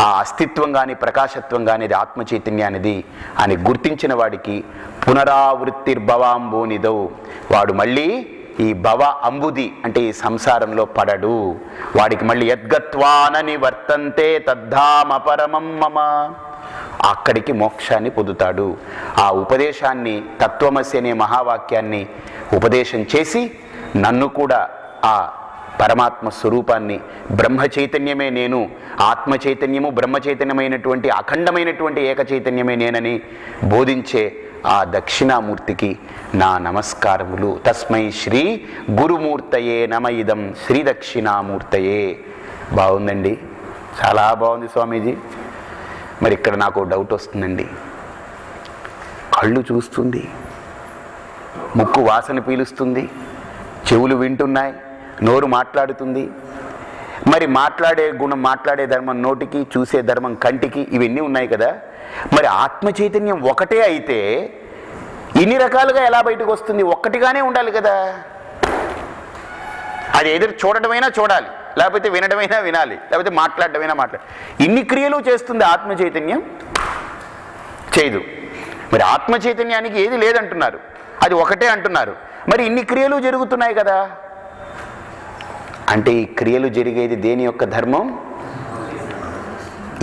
ఆ అస్తిత్వం కానీ ప్రకాశత్వం కానీ అది ఆత్మచైతన్యానిది అని గుర్తించిన వాడికి పునరావృత్తిర్భవాంబోనిదో, వాడు మళ్ళీ ఈ భవ అంబుది అంటే ఈ సంసారంలో పడడు. వాడికి మళ్ళీ యద్గత్వానని వర్తంతే తద్ధామపరమం మమ, అక్కడికి మోక్షాన్ని పొందుతాడు. ఆ ఉపదేశాన్ని తత్వమసి అనే మహావాక్యాన్ని ఉపదేశం చేసి నన్ను కూడా ఆ పరమాత్మ స్వరూపాన్ని బ్రహ్మ చైతన్యమే నేను, ఆత్మ చైతన్యము బ్రహ్మ చైతన్యమైనటువంటి అఖండమైనటువంటి ఏక చైతన్యమే నేనని బోధించే ఆ దక్షిణామూర్తికి నా నమస్కారములు. తస్మై శ్రీ గురుమూర్తయే నమ ఇదం శ్రీ దక్షిణామూర్తయే. బాగుందండి, చాలా బాగుంది స్వామీజీ. మరి ఇక్కడ నాకు డౌట్ వస్తుందండి. కళ్ళు చూస్తుంది, ముక్కు వాసన పీలుస్తుంది, చెవులు వింటున్నాయి, నోరు మాట్లాడుతుంది. మరి మాట్లాడే గుణం, మాట్లాడే ధర్మం నోటికి, చూసే ధర్మం కంటికి, ఇవన్నీ ఉన్నాయి కదా. మరి ఆత్మ చైతన్యం ఒకటే అయితే ఇన్ని రకాలుగా ఎలా బయటకు వస్తుంది? ఒక్కటిగానే ఉండాలి కదా. అది ఎదురు చూడటమైనా చూడాలి, లేకపోతే వినడమైనా వినాలి, లేకపోతే మాట్లాడటమైనా మాట్లాడాలి. ఇన్ని క్రియలు చేస్తుంది ఆత్మ చైతన్యం? చేయదు. మరి ఆత్మ చైతన్యానికి ఏది లేదంటున్నారు, అది ఒకటే అంటున్నారు. మరి ఇన్ని క్రియలు జరుగుతున్నాయి కదా. అంటే ఈ క్రియలు జరిగేది దేని యొక్క ధర్మం?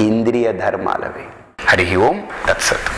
ఇంద్రియ ధర్మాలవి. హరి ఓం తత్సత్.